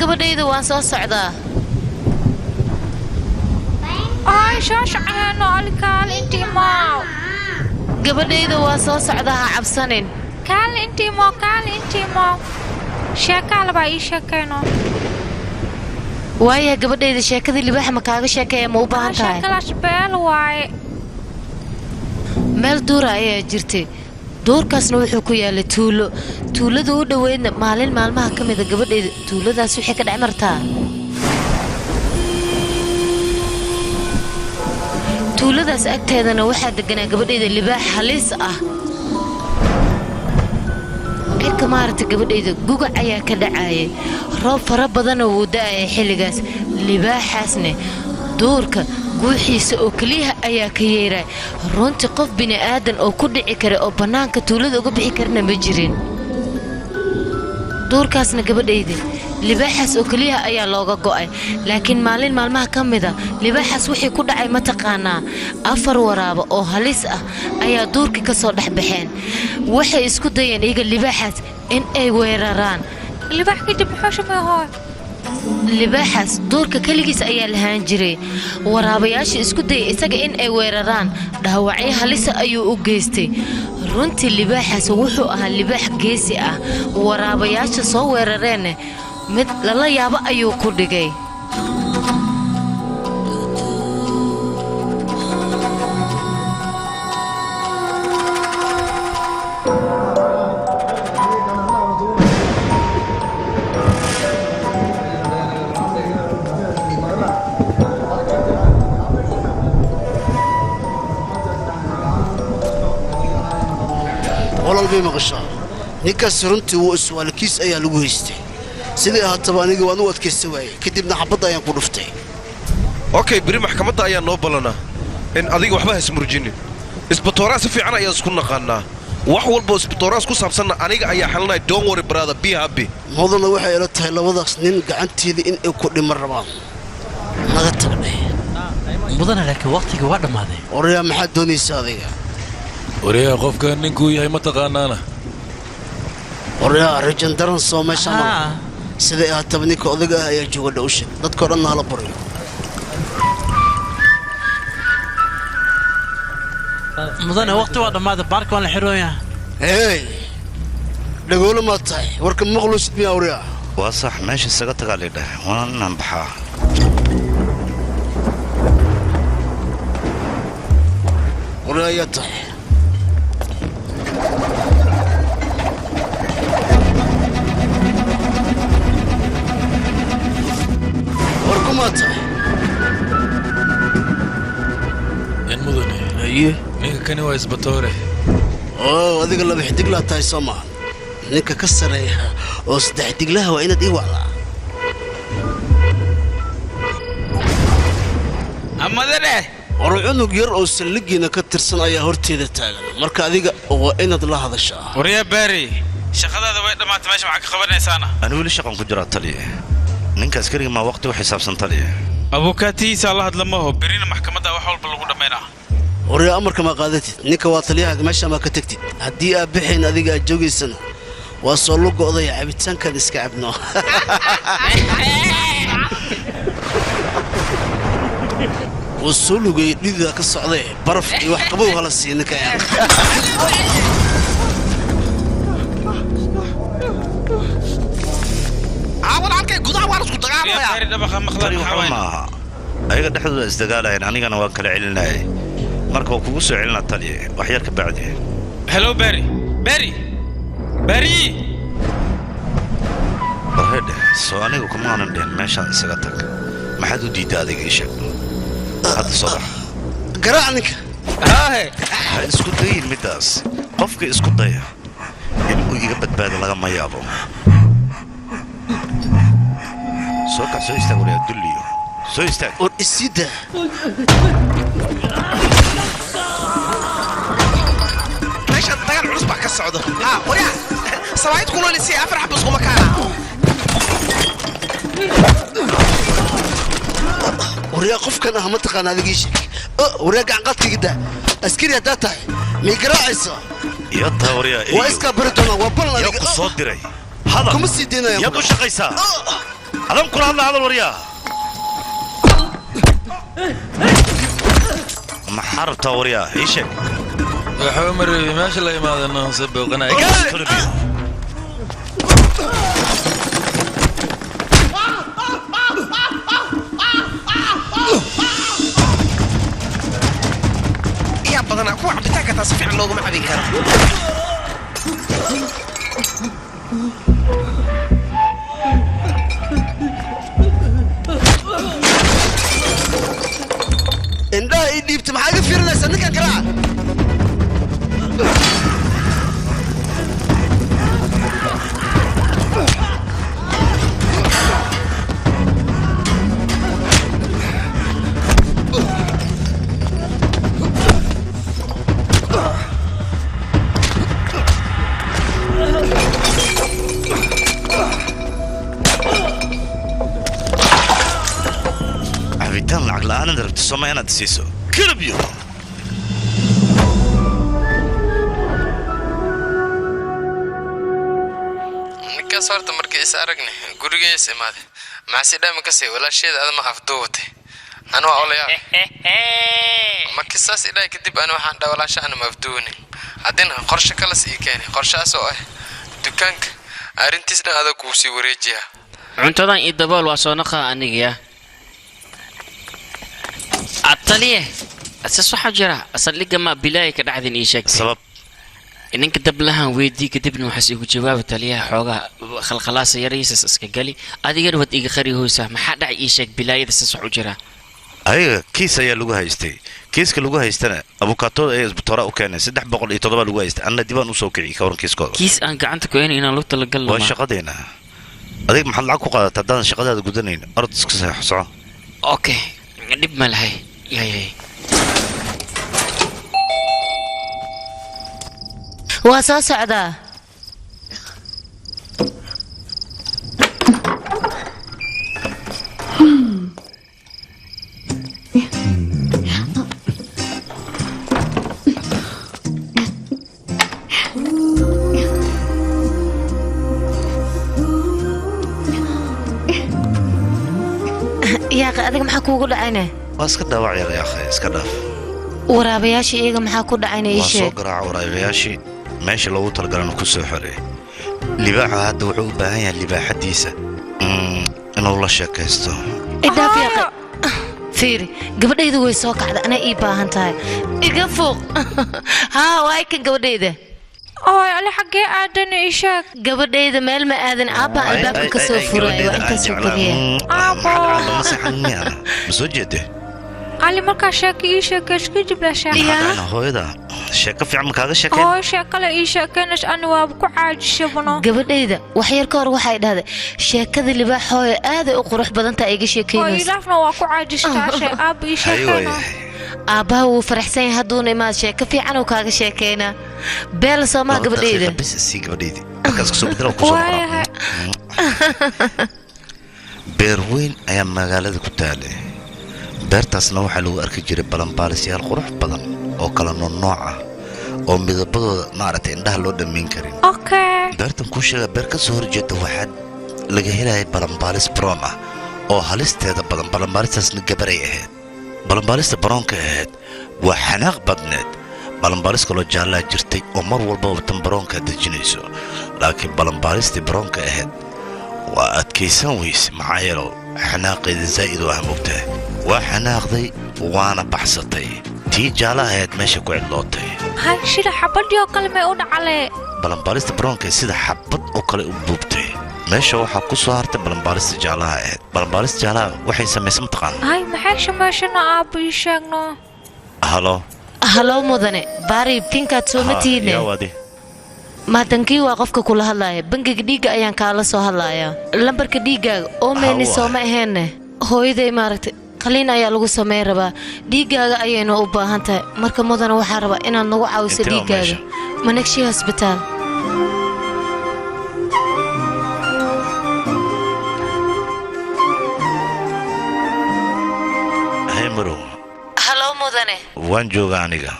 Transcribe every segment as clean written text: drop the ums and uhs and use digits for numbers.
gabadhayda waan soo socdaa ay shaashacayno alkaal intii maaw gabadhayda waan soo socdaa ha cabsanin kaal intii maaw sheekaal baa ii sheekayno waaya gabadhayda sheekadii libaaxa ma kaaga sheekeeya ma u baahan tahay sheekalaas beel waaye meel duura ayaa jirtay duurkaasna wuxuu ku yaalay tuulada u dhoweydna maalin maalmaha ka mida gabadhayda tuuladaas wixii ka dhex martaa tuuladaas agteedana waxaa deganaa gabadhayda libaax halis ah cirka maaragta gabadhayda gugac ayaa ka dhacayay roob fara badana wuu da'ayay xilligaas libaaxaasne duurka guuxiisa oo keliyaha ayaa ka yeeray runtii qof bini'aadan oo ku dhici kara oo bannaanka tuulada uga bixi karna ma jirin duurkaasna gabadhayda libaaxaas oo keliyaha ayaa looga go'ay laakiin maalin maalmaha ka mida libaaxaas wixii ku dhacay ma taqaanaa 4 waraabo oo halis ah ayaa duurkii ka soo dhex baxeen waxay isku dayeen iyaga libaaxaas in ay weeraraan libaax kadib muxuu sameeyay libaaxaas duurka kaligiis ayaa lahaan jiray waraabayaasha isku dayay isaga in ay weeraraan dhaawacyo halisa ayuu u geystay runtii libaaxaas wuxuu ahaa libaax geesi ah waraabayaasha soo weerareen mid lala yaabo ayuu ku dhigay walaalbay maqashaa ninkaas runtii wuu iswaalkiis ayaa lagu haystay sidii ahaataba aniga waan u adkaysta waayey kadibna xabadda ayaan ku dhuftay okay biri maxkamadda ayaa noo ballanaa in adiga waxba haysmurjinin isbatooraa si fiican ayaan isku naqaanaa wax walba isbatooraas ku saabsanna aniga ayaa xalinaya don't worry brother be happy mudana waxay ila tahay labadaas nin gacanteedii in ay ku dhiman rabaan naga tagnay mudana laakiin waqtiga waa dhammaaday orayaa maxaad doonaysaa adiga orayaa qofka ninkuu yahay ma taqaanaana orayaa rajan daran soo meesha ma sidee ahaataba ninka odaga ah ayaa jooga dhowsha dadkoo dhanna hala baryo mudane waqti waa dhammaaday baarka waan la xirooyaa hey dhagoolo maad tahay warka maqluusid miyaa orayaa waa sax meesha isaga tagaa lidhah waan inaan baxaa orayaa ayaa tahay in mudane aye ninka kani waa isbatoore oo adiga laba xidiglaa tahay soo maaha ninka ka sareeya oo 3 xidiglaha waa inaad ii wacdaa amadane war cunug yar oo salligiina ka tirsan ayaa horteeda taagan marka adiga waa inaad la hadashaa waryaa baari shaqadaada way dhamaatay meesha waxa ka qabanaysaana أنا ولي شقن كجرا تليه نينكاس كريم ما وقت وحساب سنتليه abukaatiisa la hadlama ho birina maxkamadda wax walba lagu dhameynaa waryaa amarka ma qaadatid ninka waa taliyaha meesha ma ka tagtid haddii aad bixin adiga aad joogaysana waa soo lugo odaya cabitaankan iska cabno وصلوا جيد كالصعداء برف يوحقبوها للسين كيان عاود عنك قضاء وارس قضاء يا خير دبخ مخلص حوالي ayaga dhexdooda isdagaalayeen anigana waa kala celinay marka uu kugu soo celina taliye wax yar ka bacdi hello Barry bahade soo anigu kuma aanan dhin meesha isaga tag maxaad u diiday adiga isha hadda soo bax garaaninka isku dayin midaas qofka isku daya inuu iga badbaado laga ma yaabo soo ka soo istaag wariya dulliyo soo istaag oo isida meesha dagaal culus baa ka socdo waya sawaayid kuloo lisii afar xabas kuma kaana wariya qofkan ah ma taqaan adiga isha wariya gacan qadkiga askari hadda tahay mi garaacaysa ya tawriya waa iska baridona waa balan adiga soo diray hada kuma sii deynaya ya u shaqaysaa adan kula hadla hadal waryaa ma xarabta waryaa ii sheeg waxaa mareebay meesha la imaadano sabooqanay يا بدنا كو عبتاك تصفيع لوغ ما عبين كان indhaha ii dhiibta maxaa iga fiirinaysaa ninkan kalaa cabitaan lacag la'aan aad rabto soma inaad siiso كلبيو ninka soorta markii is aragnay gurigees imaade maasi dhaama ka sii walaasheed aad ma afduubtay anoo olaya markii saas ilaa kadib aan waxaan dhawlaasha aan ma afduunin hadina qorshe kala sii keenay qorshaas oo ah dukaanka arintiisna aad ku sii wareejiya cuntadan ii dabool waa soo naqa aniga ataliye أساس حجرة أصل لقى ما بلاي كده عذن إيشك سبب إنك دبلها ويدي كدبنا وحسيك جواب تليها حوجة خلاص يريس أسك قالي هذه قربت إيجا خري هو سهم حد إيشك بلاي أساس حجرة أيه كيس يا لوجها يستي كيس كلوجها يستنا أبو كاتو إيه بتراء وكان سدح بقول يتضرب لوجها يست أنا ديبان وسوكي كورن كيس كور كيس أنا قعنت كوين إن لو تلقى وش قدينا هذيك محل عقوق تدان شقدها جودنين أرض سكسها حصة أوكي نب ملهي يا waa soo socdaa yaa adiga maxaa kuugu dhacayna waa iska dhaawac yar yaa akhay iska dhaaf waraabayaasha iyaga maxaa ku dhacayna ii sheeg waa soo garaaca waraabayaashii meesha loogu talagalana ku soo xorey libaaxa hadda wuxuu u baahan yahay libaaxadiisa inuu la sheekaysto idhaaf yaqa fiiri gabadhaydu way soo kacda anaa ii baahan tahay iga fuuq haa waay kan gabadhayda ooy ali xaggee aadan ii sheeg gabadhayda meel ma aadan aabba albaabka ka soo furaayo waa intaasuu keliya ma soo jeede ali markaa sheeka ii sheekeys kadib la sheekaya hooyada sheeko fiican ma kaaga sheekeen oo sheekale ii sheekeenays ani waaba ku caajishabno gabadhayda wax yar ka hor waxay dhahday sheekada libaax hooyo aaday u qurux badan tahay iga sheekeynayso oo ilaafna waa ku caajistaa shay aab ii sheekana aabbaha wuu faraxsan yahay hadduuna imaad sheeko fiican uu kaaga sheekeynaa beel soomaa gabadhayda bis sii gabadhayda markaas kasoo bedelo kusoo qoraa beer weyn ayaa magaalada ku taalay beertaasna waxaa lagu arki jiray balanbaalisyaal qurux badan oo kala nooc ah oo midabadooda maaragtay indhaha loo dhammayn karin beertan kuu sheega beer ka soo horjeeda waxaad laga helaya balanbaalis baroon ah oo halisteeda badan balanbaalistaasna gabaray ahayd balanbaalista baroonka ahayd waa xanaaq badneed balanbaalis kaloo jaallaa jirtay oo mar walbaba tan baroonkaa dejinayso laakiin balanbaalistii baroonka ahayd waa adkaysan weyse maxaa yeelow xanaaqeeda zaa'id oo ah mogtahay waa xanaaqday waana baxsatay tii jaalaha ahayd meesha ku cidlootay hay sida xabadii oo kale may u dhacalee balanbaalista baroonka sida xabad oo kale u buubtay meesha waxaa ku soo hartay balanbaalista jaalaha ahayd balanbaalista jaalaha waxay samaysay mataqaana hay maxay shameeshana aabba ii sheegno halo mudane baari pinkaad sooma tiidne maadankii waa qofka kula hadlaaya bangiga dhiigga ayaan kaala soo hadlayaa lambarka dhiiggaaga oo meyni sooma aheenne hooyaday maaragtay qaliin ayaa lagu samayn rabaa dhiiggaaga ayaynu u baahan tahay marka mudane waxaa rabaa inaad nagu caawiso dhiiggaaga manegshi hosbitaal hay marow halo mudane waan jooga aniga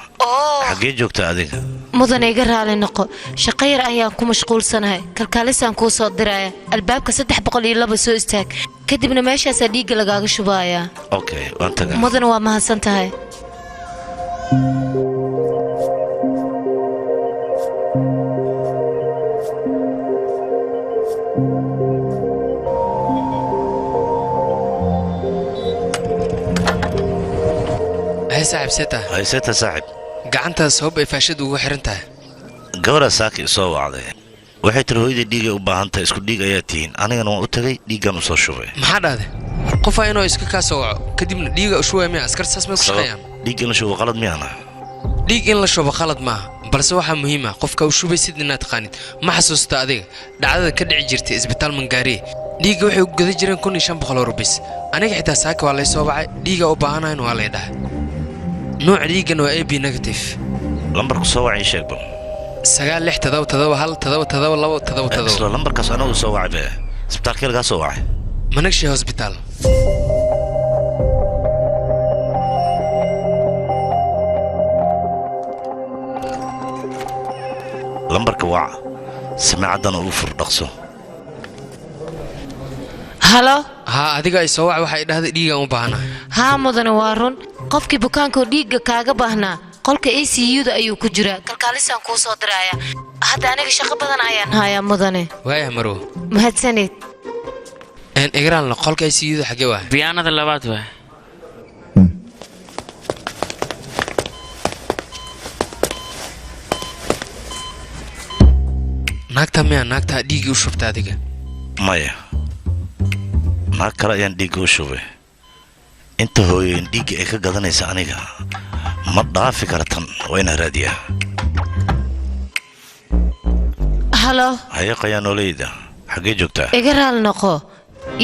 xaggee joogta adiga mudane iga raali noqo shaqo yar ayaan ku mashquulsanahay kalkaalisaan kuu soo diraya albaabka 302 soo istaag kadibna meeshaas dhiigga lagaaga shubaaya okay waan tagaa mudane waa mahadsan tahay هاي صاحب سيتا هاي سيتا صاحب gacanta sabab ay faashad ugu xiran tahay gabadha saaki soo wacday waxay tiri hooyada dhiiga u baahan tahay isku dhiig ayaa tihiin anigana waan u tagay dhiiggan u soo shubay maxaa dhahday qof ay inoo iska ka soo waco kadibna dhiiga u shubay ma askar saas ma ku shaqeeyaan dhiig in la shubo qalad miyana dhiig in la shubo qalad ma balse waxa muhiim ah qofka u shubay sidina taqaanid ma xasuusta adiga dhacdada ka dhici jirtay isbitaal Mangaari dhiiga waxay u gada jireen 1500 rupees aniga xitaa saaki waa la soo wacay dhiiga u baahanayn waa la dhahay nooc dhiigan waa AB negative lambarku soo wacay sheegban 9677 isla lambarkaas anagu soo wacay isbitaalka laga soo wacay Manakshi Hospital lambarka waa samaacadan ugu furdhaqso halo ha adiga ay soo wacay waxay dhahday dhiiga u baahanahay ha mudane waa run qofkii bukaanka dhiigga kaaga baahnaa qolka ICU-da ayuu ku jiraa kalkaalisaan kuu soo diraya hadda aniga shaqo badan ayaan hayaa mudane waaya maro mahadsanid igraalna qolka ICU-da xagee waa biyaanada labaad waa naagta dhiigii u shubta adiga maya naag kale ayaan dhiigga u shubay inta hooyeen dhiigga ay ka gadanaysa aniga ma dhaafi kara tan waa inaan raadiyaa halo haya qayaanoleyda xaggee joogtaa iga raali noqo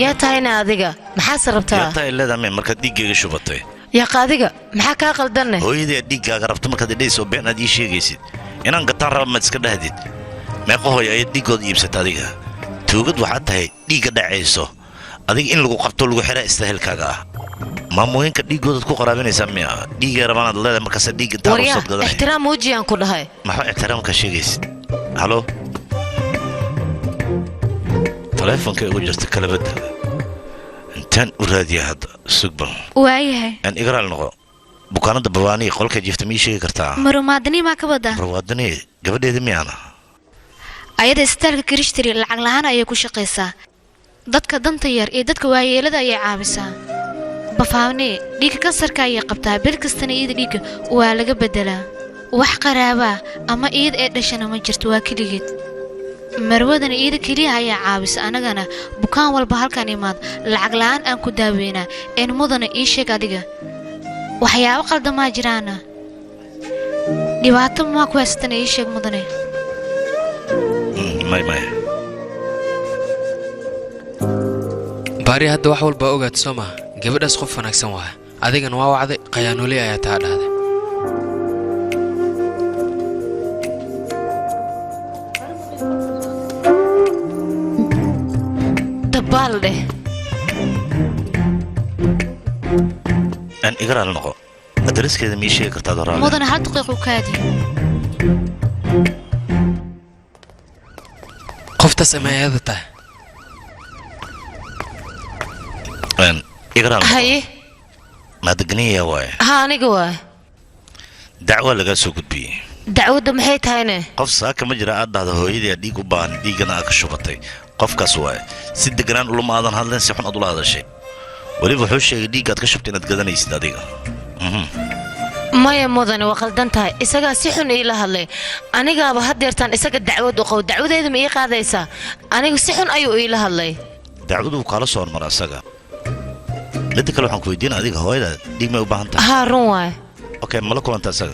yaa tahayna adiga maxaad rabtaa yaa tahay leedahay markaad dhiiggayga shubatay yaa qaadiga maxaa kaa qaldanne hooyadii dhiiggaaga rabto markaad idhayso been aad ii sheegaysid inaan gataan raba maad iska dhahdid meeqa hooy ayaad dhiiggooda iibsata adiga tuugad waxaad tahay dhiigga dhacayso adiga in lagu qabto lagu xiraa istaahilkaaga ah maamooyinka dhiiggoodaad ku qaraabinaysaa miya dhiiggay rabaanaad leedahay markaas dhiig intaa rusad gadanay ixtiraam muujiyaan ku dhahay maxaa ixtiraamka sheegaysid halo taleefonka ugu jirta kalabada intaan u raadiya hadda sugban waayahay aan igraal noqo bukaanada barwaaniya qolka jiifta mii sheegi kartaa marumaadani maa ka badaa barwaadani gabadheeda miyaana ayada isbitaalka Krishtiri lacag lahaan ayay ku shaqeysaa dadka danta yar iyo dadka waayeelada ayay caawisaa bafaawne dhiigga kansarka ayay qabtaa bil kastana iyada dhiigga waa laga bedelaa wax qaraaba ama iyada ee dhashana ma jirto waa kaligeed marwadana iyada kaliya ayaa caawisa anagana bukaan walba halkan imaad lacag la'aan aan ku daaweynaa in mudana ii sheeg adiga waxyaabo qaldamaa jiraana dhibaato ma ku haystana ii sheeg mudane may baari hadda wax walba ogaad soo ma gabadhaas qof wanaagsan waa adigana waa wacday qayaanoley ayaa taa dhahday dabaalde aan igraal noqo adreskeeda mii sheegi kartaa doraa mudane hal daqiiqo kaadi qofta sameeyada taa aan igraal haye maadagniya waay ha aniga waay dacwo laga soo gudbiyay dacwada maxay tahayne qof saaka ma jira aad dhahdo hooyadii dhiig u baahan dhiigana aad ka shubatay qofkaas waay si deganaan ulama aadan hadleen si xun aad ula hadashay waliba wuxuu sheegay dhiiggaad ka shubtay inaad gadanaysid adiga maya mudane waa qaldan tahay isagaa si xun iila hadlay anigaaba hadeertaan isaga dacwad u qow dacwadeeda ma ii qaadaysaa anigu si xun ayuu iila hadlay dacwadu kala soo hormar asaga midda kale waxaan ku weydiinaa adiga hooyada dhiig may u baahan tahay haa run waay okay mala kulanta asaga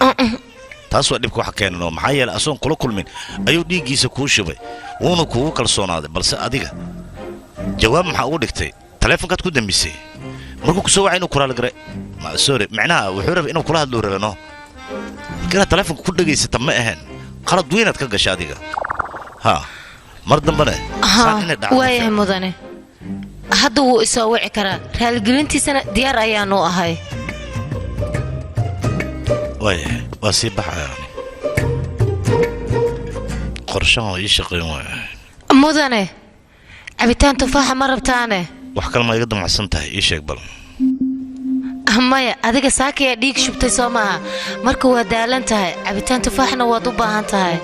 taas waa dhibka waxa keenan oo maxaa yeelay asoon kula kulmin ayuu dhiiggiisa kuu shubay wuuna kugu kalsoonaaday balse adiga jawaab maxaa ugu dhigtay taleefonkaad ku dambisay markuu kusoo wacay inuu kulaal garay sorry macnaha wuxuu rabay inuu kula hadluu rabano markaad taleefonka ku dhageysata ma ahayn qalad weynaad ka gashay adiga ha mar dambane waayahay mudane hadda wuu isoo wici karaa raaligelintiisana diyaar ayaanu ahay waayahay waa sii baxaya qorshahan ii shaqayn waaya mudane cabitaan tufaaxa ma rabtaane wax kale ma iga damacsan tahay ii sheeg bal maya adiga saakaya dhiig shubtay soo maaha marka waa daalan tahay cabitaan tufaaxna waad u baahan tahay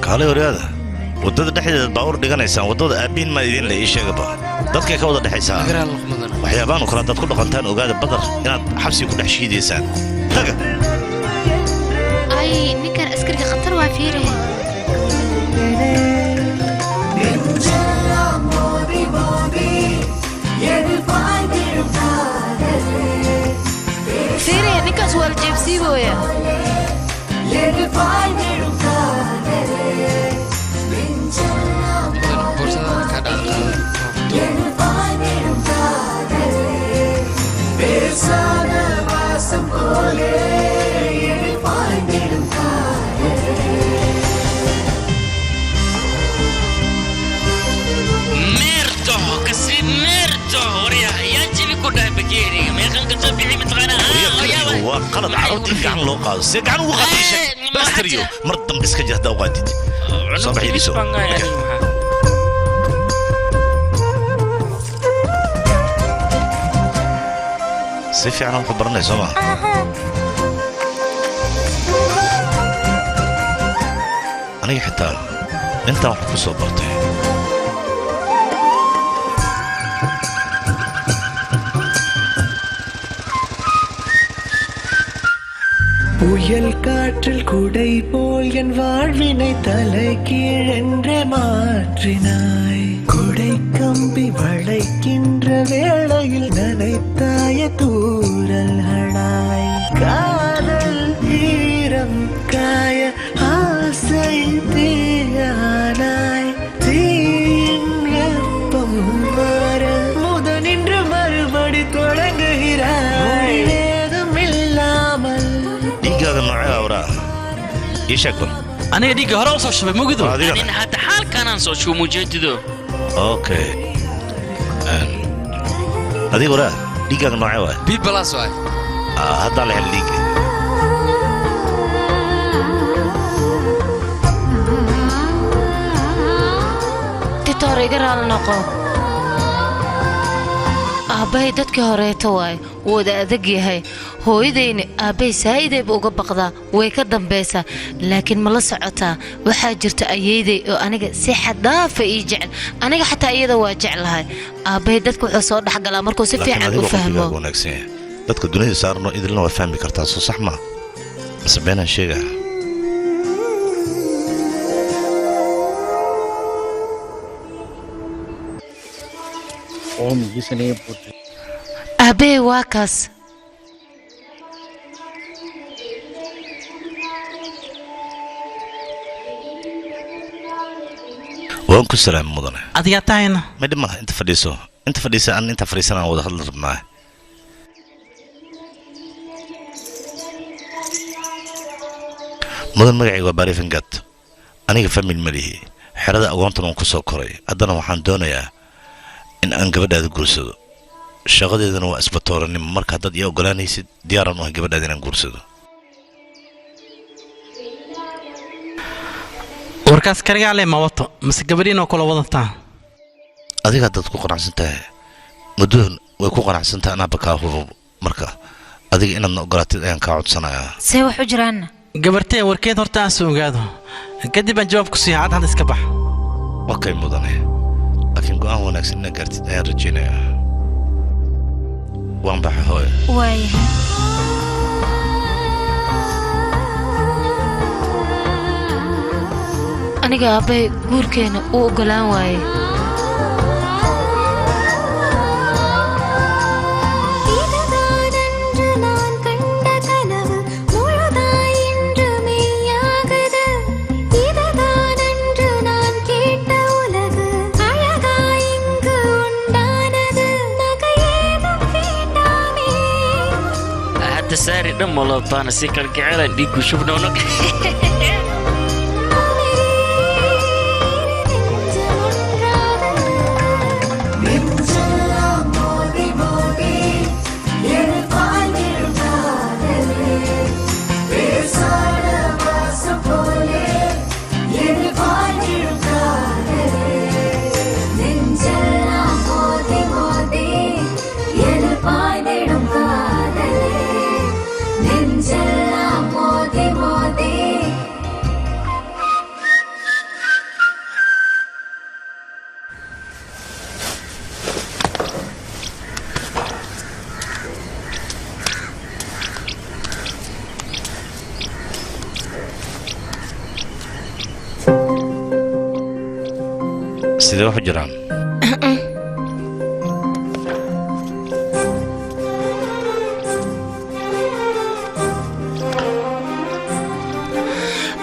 kaalay horyaada waddada dhexdeeda baawur dhiganaysaan waddada aabbiin maa idiin le ii sheegaba dadkay ka wada dhexaysaa waxyaabaanu kale haddaad ku dhaqantaan ogaada badar inaad xabsi ku dhex shiidaysaan taga ay ninkan askariga khatar waa fiire fiire ninkaas waa la jeebsiibooya waa qalad carruurtii gacan loo qaado see gacan ugu qaadaysa bastariyo mar dambe iska jir haddaa u qaadid soo baxyadiiso si fiican wax u baranay soo maa aniga xitaa intaan wax ku soo bartay புயல் காற்றில் குடை போல் என் வாழ்வினை தலைகீழென்றே மாற்றினாய் குடை கம்பி வளைக்கின்ற வேளையில் நனைத்தாய தூரல்களாய் காதல் ஈரம் காய ஆசை தீயானாய் தீயின் வெப்பம் மாற முதனின்று மறுபடி தொடங்குகிறாய் أنا ديك هروس الشباب موجودة. أنا حتى حال كان أنصت شو مجدده. أوكي. هذه ورا ديك أنا معاه. بي بلاس واي. هذا اللي هالديك. تطوري قرار نقو. أبي دتك هريت واي وده أذكي هاي. hooyadayni aabbay saa'iday buu uga baqdaa way ka dambaysaa laakiin ma la socotaa waxaa jirta ayeeday oo aniga si xadaafa ii jecel aniga xataa iyada waa jeclahay aabbay dadka wuxuu soo dhexgalaa markuu si fiican u fahmo dadka dunida saarno idilna waa fahmi kartaa soo sax ma bas beenan sheegaa aabbay waa kaas وانكو سلام مدنه أدياتاين ما دمها انت فديسو انت فريسان ودا هضل ربناه مدن مغعي وباري فنقات aniga famil malihi xirada agoontan oo ku soo koray haddana waxaan doonayaa in aan gabadhaada guursado shaqadeedana waa isbatooranimo marka dad iyo ogolaanaysid diyaaran u ah gabadhaada inaan guursado warkaas karigaale ma wato mise gabadhiin oo kula wadataa adiga dad ku qanacsan tahay way ku qanacsantahay anaa bakaa hubo marka adiga inaad ogolaatid ayaan kaa codsanayaa see wax u jiraan gabartay warkeed horta aan soo ogaado kadib aan jawaab ku sii had iska bax okay mudane laakiin go'aan wanaagsan inaad gaartid ayaan rajaynayaa waan baxa hooyo waayahay aniga aabbahay guurkeena uu ogolaan waaye ساري دم والله طانا سيكل قعلا ديكو شوفنا ونك sidee wax u jiraan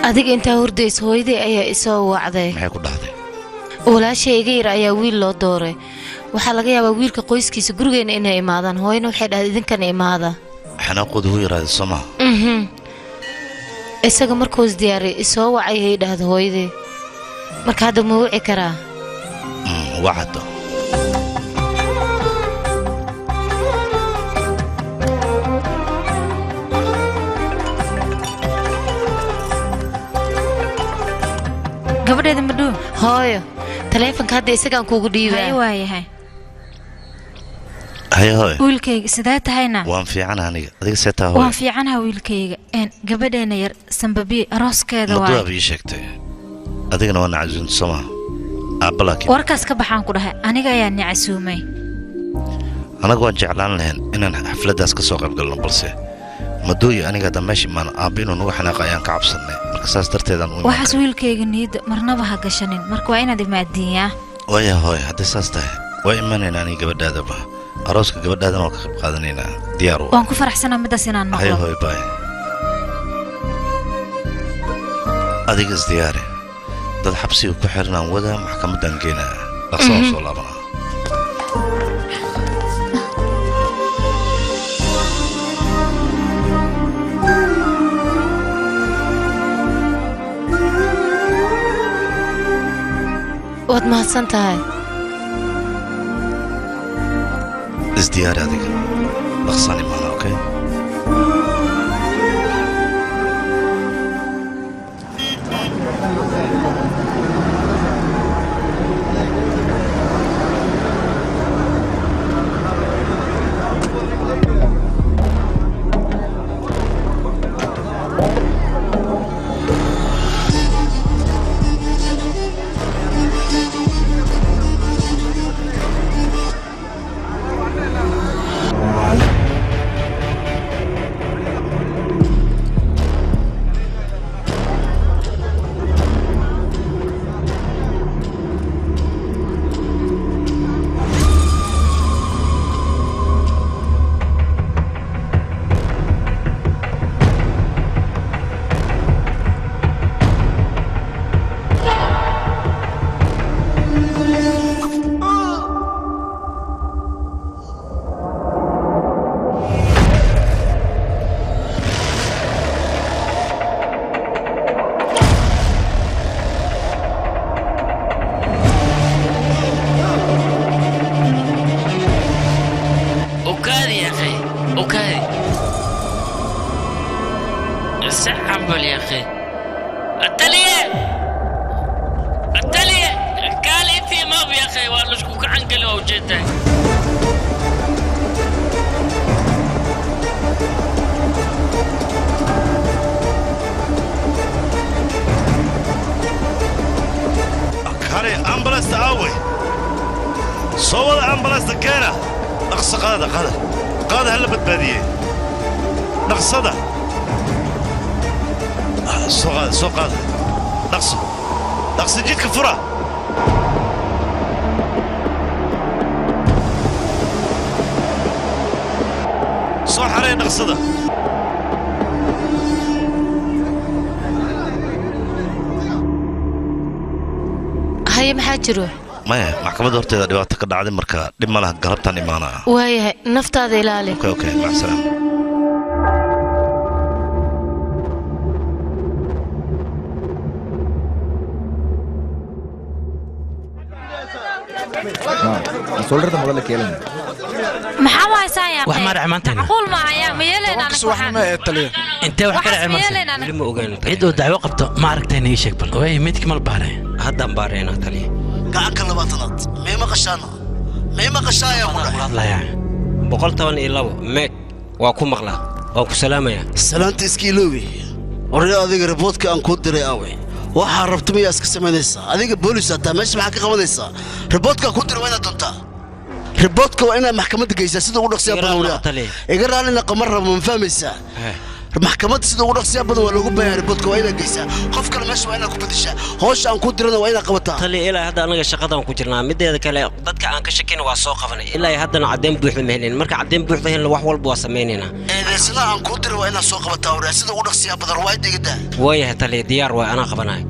adiga intaa hurdaysa hooyaday ayaa isoo wacday maxay ku dhahday walaashay iga yar ayaa wiil loo dooray waxaa laga yaabaa wiilka qoyskiisa gurigeena inay imaadaan hooyana waxay dhahday idinkana imaada xanaaqooda u yaraada soo maha isaga markuus diyaaray isoo wacay hay dhahda hooyaday marka hadda ma wici karaa wacdo gabadheeda madhow hooyo taleefanka hadda isagaan kuugu dhiibaa waayahay haye hooyo wiilkayga sidee tahayna waan fiican aniga adiga see taha hooyo waan fiicanaha wiilkayga gabadheena yar sambabi arooskeeda waay maduwaab ii sheegtay adigana waa nacasuunta soo maha aabba laakiin warkaas ka baxaan ku dhahay aniga ayaa nicasuumay anagu waan jeclaan lahayn inaan xafladdaas ka soo qayb galno balse maduuyo aniga hadda meesha imaan aabba inuu nagu xanaaqa ayaan ka cabsannay marka saas darteedaan u waxaas wiilkayga niyadda marnaba ha gashanin marka waa inaad imaadiinyaa waaya hooy hadday saas tahay waa imanaynaa aniga gabadhaadaba arooska gabadhaadana waa ka qayb qaadanaynaa diyaar waan ku faraxsanaa middaas inaan maqlo haye hooy baay adiga isdiyaari dad xabsiga ku xiranaan wada maxkamaddaan geynaa dhaqsaan soo laabanaa waad mahadsan tahay isdiyaari adiga dhaqsaan imaana okay سحب يا اخي التالية قال انت ما يا اخي والله شكوك عنقل وجدتك هاري أمبلس تقوي صور أمبلس تكينا نقص قادة هلا بتبادية نقصده سوق قادة نقص جيت كفرة صح عليه نقصده هيا محاجرو maya maxkamadda horteeda dhibaato ka dhacday marka dhib ma laha galabtaan imaanaa waayahay naftaada ilaali okay mac salaam சொல்றத முதல்ல கேளுங்க maxaa waysaa yaa wax ma dhacmaanteena qul ma ayaa meeleen anagu waxaan ma taliya intee wax ka dhacay ma ogaan cidoo dacwo qabto ma aragtayna ii sheeg bal way midkii mal baaray haddaan baarayna taliya gacanka labaatanaad meema qashaaya ku hadlaya 112 meeg waa ku maqlaa waa ku salaamaya salaanta iskiiloobi orey adiga riboodka aan ku diray awe waxaa rabto miyaa iska samaynaysaa adiga boolis ataa meesha maxaa ka qabanaysaa riboodka ku diray waa inaad doontaa riboodka waa inaad maxkamadda geysaa sida ugu dhaqsiya badan waliya iga raallina qamar rabo ma fahmaysaa maxkamadda sida ugu dhaqsiya badan waa loogu baahan riboodka waa inaad geysaa qof kale meesha waa inaad ku bedeshaa howsha aan ku dirana waa inaad qabataa tali ilaa hadda anaga shaqadan ku jirnaa mideeda kale dadka aan ka shakina waa soo qabanay ilaa haddana cadeen buuxda ma helin marka cadeen buuxda helna wax walba waa samaynaynaa eedeysana aan ku diray waa inaad soo qabataa wariya sida ugu dhaqsiya badan waa idigada waayahay tali diyaar waa anaa qabanahay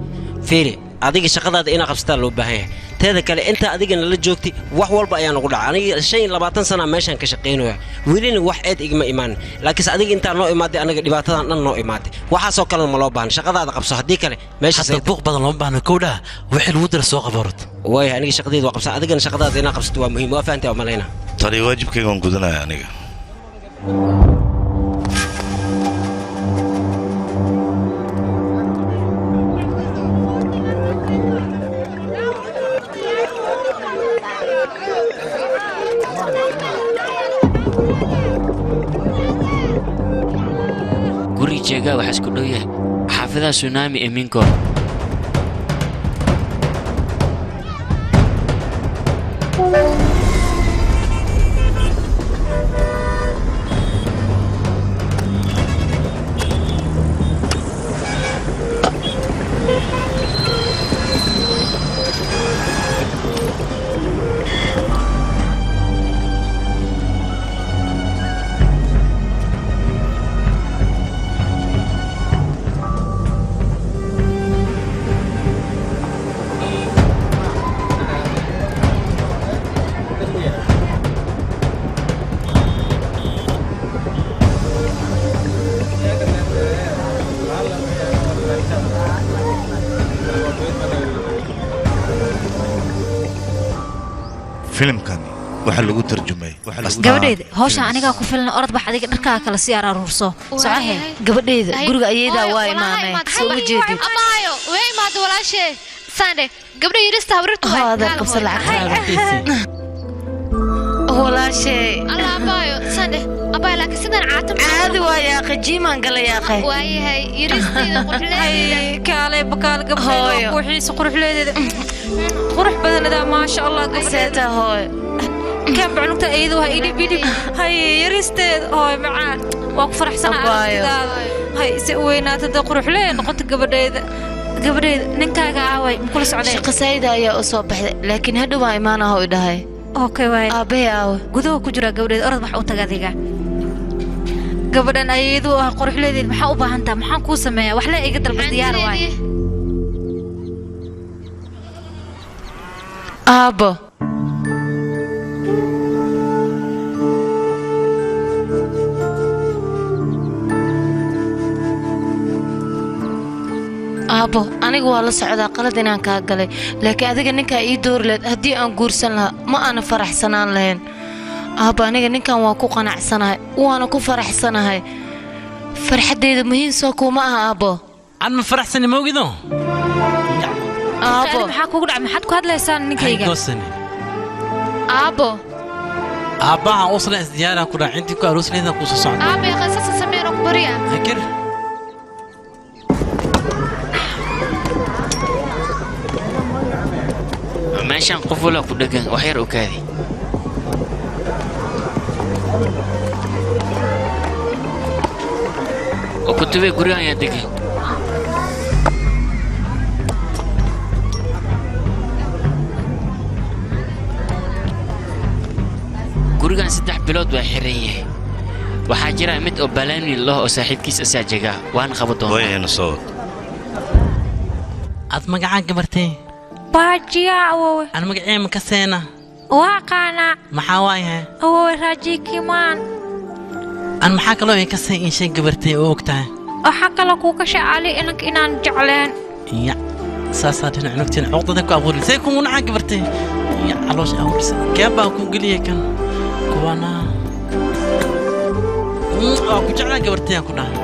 fiiri adiga shaqadaada inaa qabsataa loo baahan yahay teeda kale inta adiga nala joogtay wax walba ayaa nagu dhacay aniga 25 sano meeshan ka shaqeynaya welina wax eed igma imaan laakiin adiga inta noo imaaday aniga dhibaatadan dhan noo imaaday waxaas oo kale ma loo baahan shaqadaada qabso hadii kale meesha say buuq badan loo baahan kowdha wixii lagu dira soo qabarto way aniga shaqadeedu waa qabsan adigana shaqadaada inaa qabsato waa muhiim waa fahantaa malayna tani waajibkayga aan gudanayaa aniga jeega waxa isku dhow yahay xaafadaha tsunami ee minko filimkan waxa lagu tarjumay gabadheeda hawsha aniga ku filan orod bax adiga dharkaaga kala si aruurso socahe gabadheeda guriga ayeeda waa imaanay soo jeedid amaayo way imaad walaashe sande gabadha yirista habrtu hada qabsal lacag walaashe allah amaayo sande abay laakiin sidan caatam caadi waa yaa qajiiman gala yaa qay waayahay yiristeeda qurxleedeeda kaalay bakaal gabadheeda quxiisa qurxleedeeda qurux badanada ma sha Allah gabadheeda hooy كم بعنوك تأيد وهاي بيدي هاي يرستيد هاي معان وأكفر حسنا هاي سوينا تدقر حلين قلت قبل ننكا قاوي كل سعودية شق سيدة يا أصوب لكن هدو ما إيمانها هو إدهاي أوكي واي أبي أو قدوه كجرا قبل أرض محوطة قاذيقا قبل أن أيدو قرح ليدي محاوبة هانتا محان كوسة ميا وحلا يقدر بالديار واي أبو أبو أنا قوالله سعودة قلت إن أنا كاقلي لكن أذكر إنك يدور لد هدي أن قرسن لها ما أنا فرح سنان لهن أبو أنا إنك واقو قناع سنة وأنا كو فرح سنة هاي فرح ديد مهين سوكو معها أبو أنا فرح سنة موجودة أبو محاكو قد عم حدكو هاد لسان نكيجا أبو aabbaha usla isdiyaara ku raacintii ku aroosleeda ku soo socda aabe qasasa sameeyno ku bariya hakir meeshan qof wala ku dhagan wax yar oo kaadi oo ku tubay guriga ayaa degan gurigan 3 bilood waa xiran yahay waxaa jira mid oo balaani loo oo saaxiibkiis asaajaga waan qabo doonaa wayna soo ad magacaan gabartay baajiya awowe aan magacee ma ka seena waa qaana maxaa waayahay awowe raajikimaan aan maxaa kaloo ay ka seen in shay gabartay oo ogtahay waxaa kale kuu ka shacali inaan jecleen ya saasaa dhinac nugtiin cuqdada ku abuurin say kugu nacaan gabartay ya caloosh abuurisa keebaa ku geliyay kan kuwana oo ku jeclaan gabartay aan ku dhahay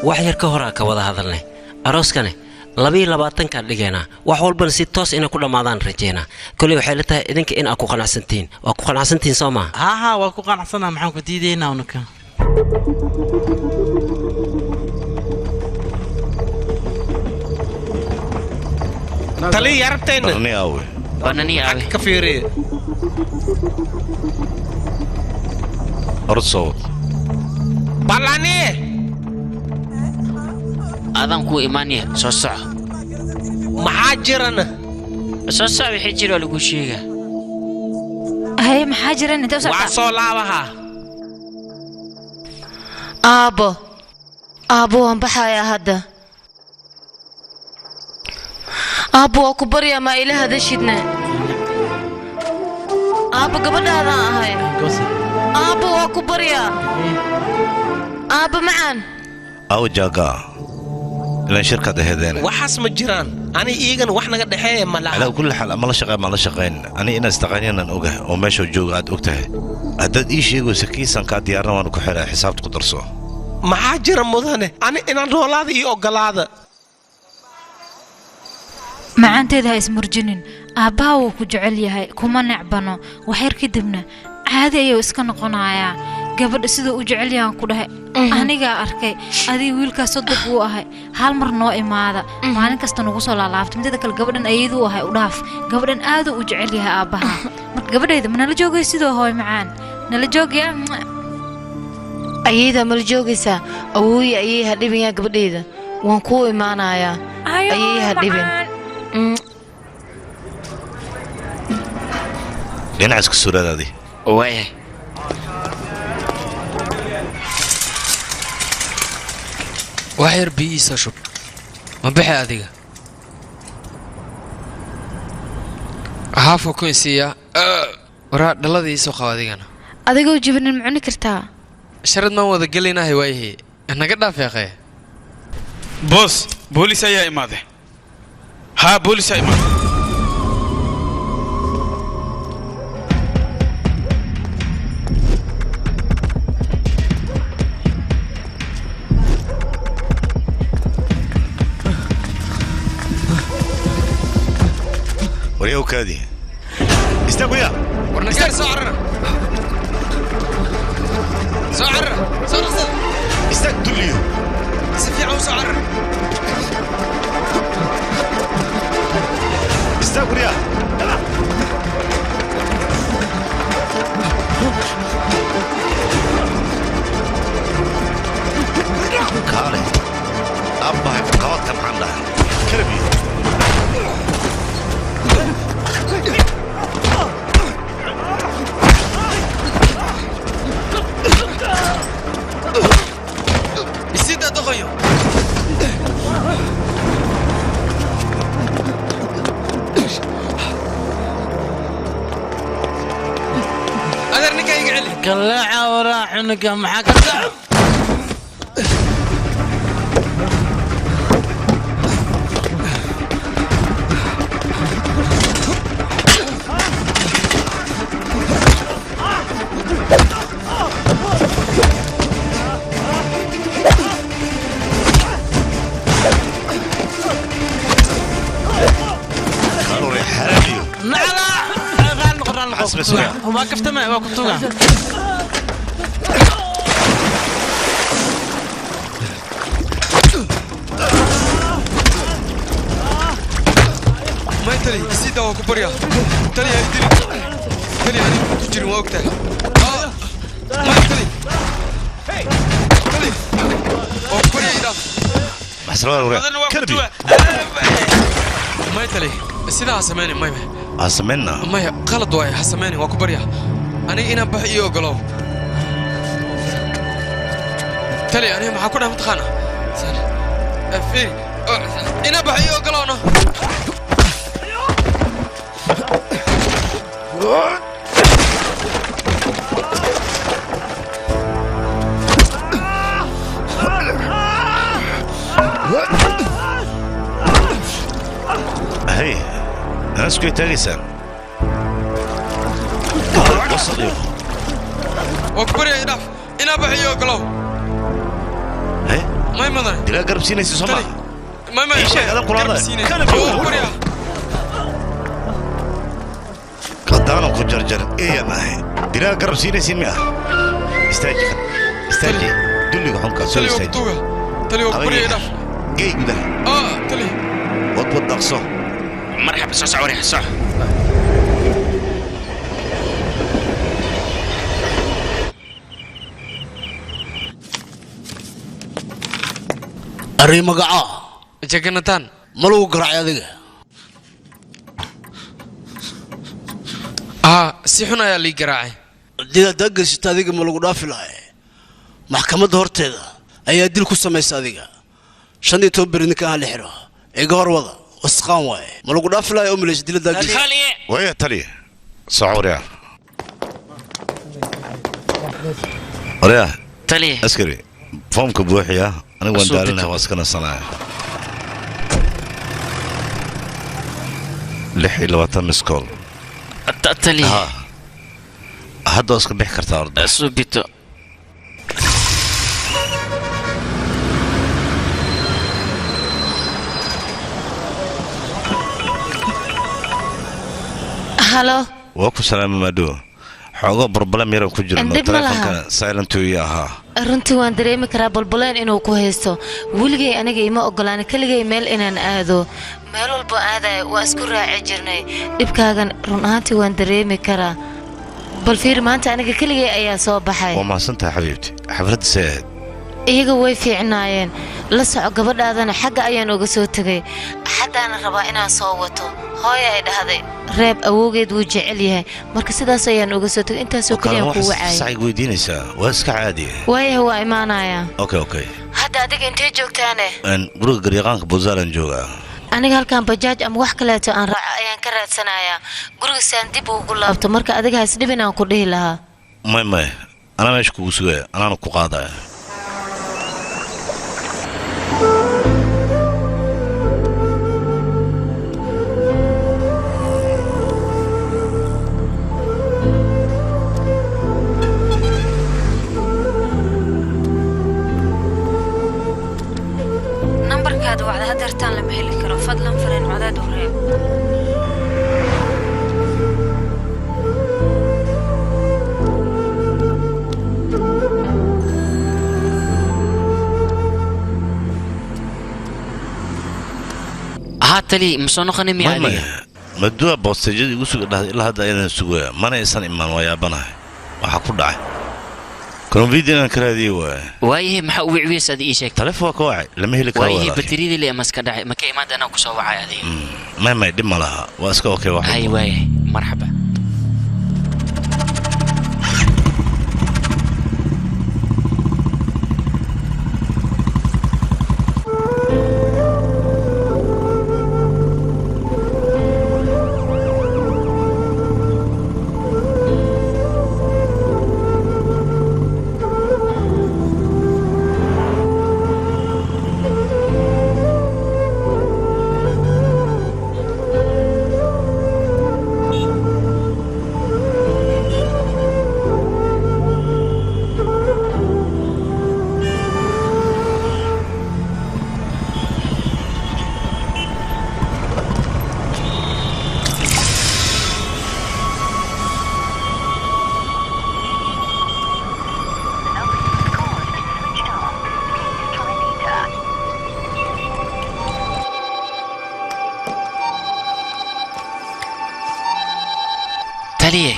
wax yar ka hor ka wada hadalnay arooskane 22 dhigeena wax walba si toos inay ku dhamaadaan rajeena kulli waxay la tahay idinka in aad ku qanacsantiin waa ku qanacsantiin Soomaa ha waa ku qanacsana maxaan ku diideynaa unka tali yarabtayna banani aawe ka fiiriye orso balani adan ku imaanaya soo soco maxaa jirana soo soco wixii jiro lagu sheega hay maxaa jiran inta soo waa soo laabaha aabo waan baxayaa hadda aabo waa ku baryaa ma ila hadashidna aabo gabadhaadaan ahay aabo waa ku baryaa aabo macaan aw jaga ila shirkada heedeen waxaas ma jiraan ani iigan wax naga dhaxeeyo ma laha ala kulli xal ama la shaqeyn ani ina istaqaaniyaan ogahay oo meesha jooga aad ogtahay hadad ii sheegayso kiisan ka diyaarna waan ku xiraa xisaabta ku darso maxaa jira mudane ani inaan noolaada iyo ogolaada macaanteeda ha ismurjinin aabbaha wuu ku jecel yahay kuma necbano waxyar kadibna caadi ayuu iska noqonayaa gabadha siduu u jecel yahan ku dhahay anigaa arkay adiga wiilkaas sodog uu ahay hal mar noo imaada maalin kasta nagu soo laalaabta midada kale gabadhan ayaduu ahay u dhaaf gabadhan aaduu u jecel yahay aabbaha marka gabadhayda ma nala joogay sidoo hooy macaan nala joogaya ayayda mala joogaysaa awooye ayay ha dhibin yaa gabadhayda waan kuu imaanayaa ayay ha dhibin dhinacaas ka suuradaadii waayahay wax yar biyiisa shub ma bixi adiga haafka ku insiiyaa waraa dhalada iisoo qaba adigana adigoo jibanin ma cuni kartaa sharad maan wada gelaynahay waayahee naga dhaafeeqee boos boolis ayaa imaaday haa boolis ayaa imaaday وريا وكادي استقوا يا ورنجار سعر سعر استقوا اليوم سفيعوا سعر استقوا يا كاري أبا في قوات كم عندها كربي السيدة تغير أنا رنكا يقعلي كلاعة وراح عنك محاك بس ويا واقف تمام واقف توقع ما تلي سيدا وكبريا تلي هاي تلي هاي تجري وقتها ما تلي تلي وكبريا إذا محسن ويا كربي ما تلي سيدا هسماني ما هسمنا ما غلط واي هسماني وكبريا أنا إنا بحيي وقلو تلي أنا ما حكون متخانة في إنا بحيي وقلو أنا هي أنا سكوي تاجسان وصل يوم وكبر يا إناف إنا بحيو قلو هي ما يمضي دلا قرب سيني سوما ما إيش هذا قرآن كان وكبر يا قدامنا كجرجر إيه ما هي دلا قرب سيني سيميا استاجي دلي حنك سوي استاجي تلي وكبر يا إناف جاي كده تلي وضبط دقصه مرحبا صح وريح صح أري مقعة جاكنتان ملو قرع يا ذي سيحنا يا اللي قراعي دي دقس تاديق ملو قرافي محكمة هورتيدا أي أديل كوسا ميسا ديقا شاندي توبر نكا هالحرا إيقار وضع وسقان واي ملو قرافي لا يوم ليش دي دقس ويا تلي صعوريا وريا تلي أسكري فهمك بوحيا أنا وندالنا واسكنا صناعي لحي لو مسكول تلي هاد واسك بيحكر تارد سوبيتو هلو واكو سلام مادو حوغا بربلام يرى ku jiro telefonka silent uu yahay runtii waan dareemi karaa balbaleen inuu ku haysto wiligay aniga ima ogolaan kaligay meel inaan aado meel walba aaday waa isku raaci jirnay dibkaagan run ahaantii waan dareemi karaa bal fiir maanta aniga kaligay ayaa soo baxay waa maasanta xabiibti xaflada saad iyaga way fiicnaayeen la soco gabadhaadana xagga ayaan uga soo tagay xadaana rabaa inaan soo wato hooyo ay dhahday reeb awoogeed wuu jecel yahay marka sidaas ayaan uga soo tagay intaasoo kaliya ku wacay sax weydiinaysaa waa iska caadi waayahay waa imaanaya okay hadda adiga intee joogtaane guriga garyaqaanka bozaalan joogaa aniga halkan bajaaj ama wax kaleeto aan raaco ayaan ka raadsanayaa guriga saan dib ugu laabto marka adiga has dhibin aan ku dhihi lahaa may anaa meesha kugu sugaya anaana ku qaadaya nambarkaada wacda hadeertaan lama heli karo fadlan fariin codaad u reeb تلي مسونو خني ميالي مدوا بوستجد يقصوا إلا هذا أيضا سوى ما نيسان إيمان ويا بناه وحكوا داعي كانوا فيديو كرادي وايه ما هو ويس هذه إيشك تلفوا كواعي لما هي لك وايه بتريد اللي أمسك داعي ما كي ما دنا وكسوا وعي هذه ما يدم لها واسكوا أوكي واحد هاي وايه مرحبا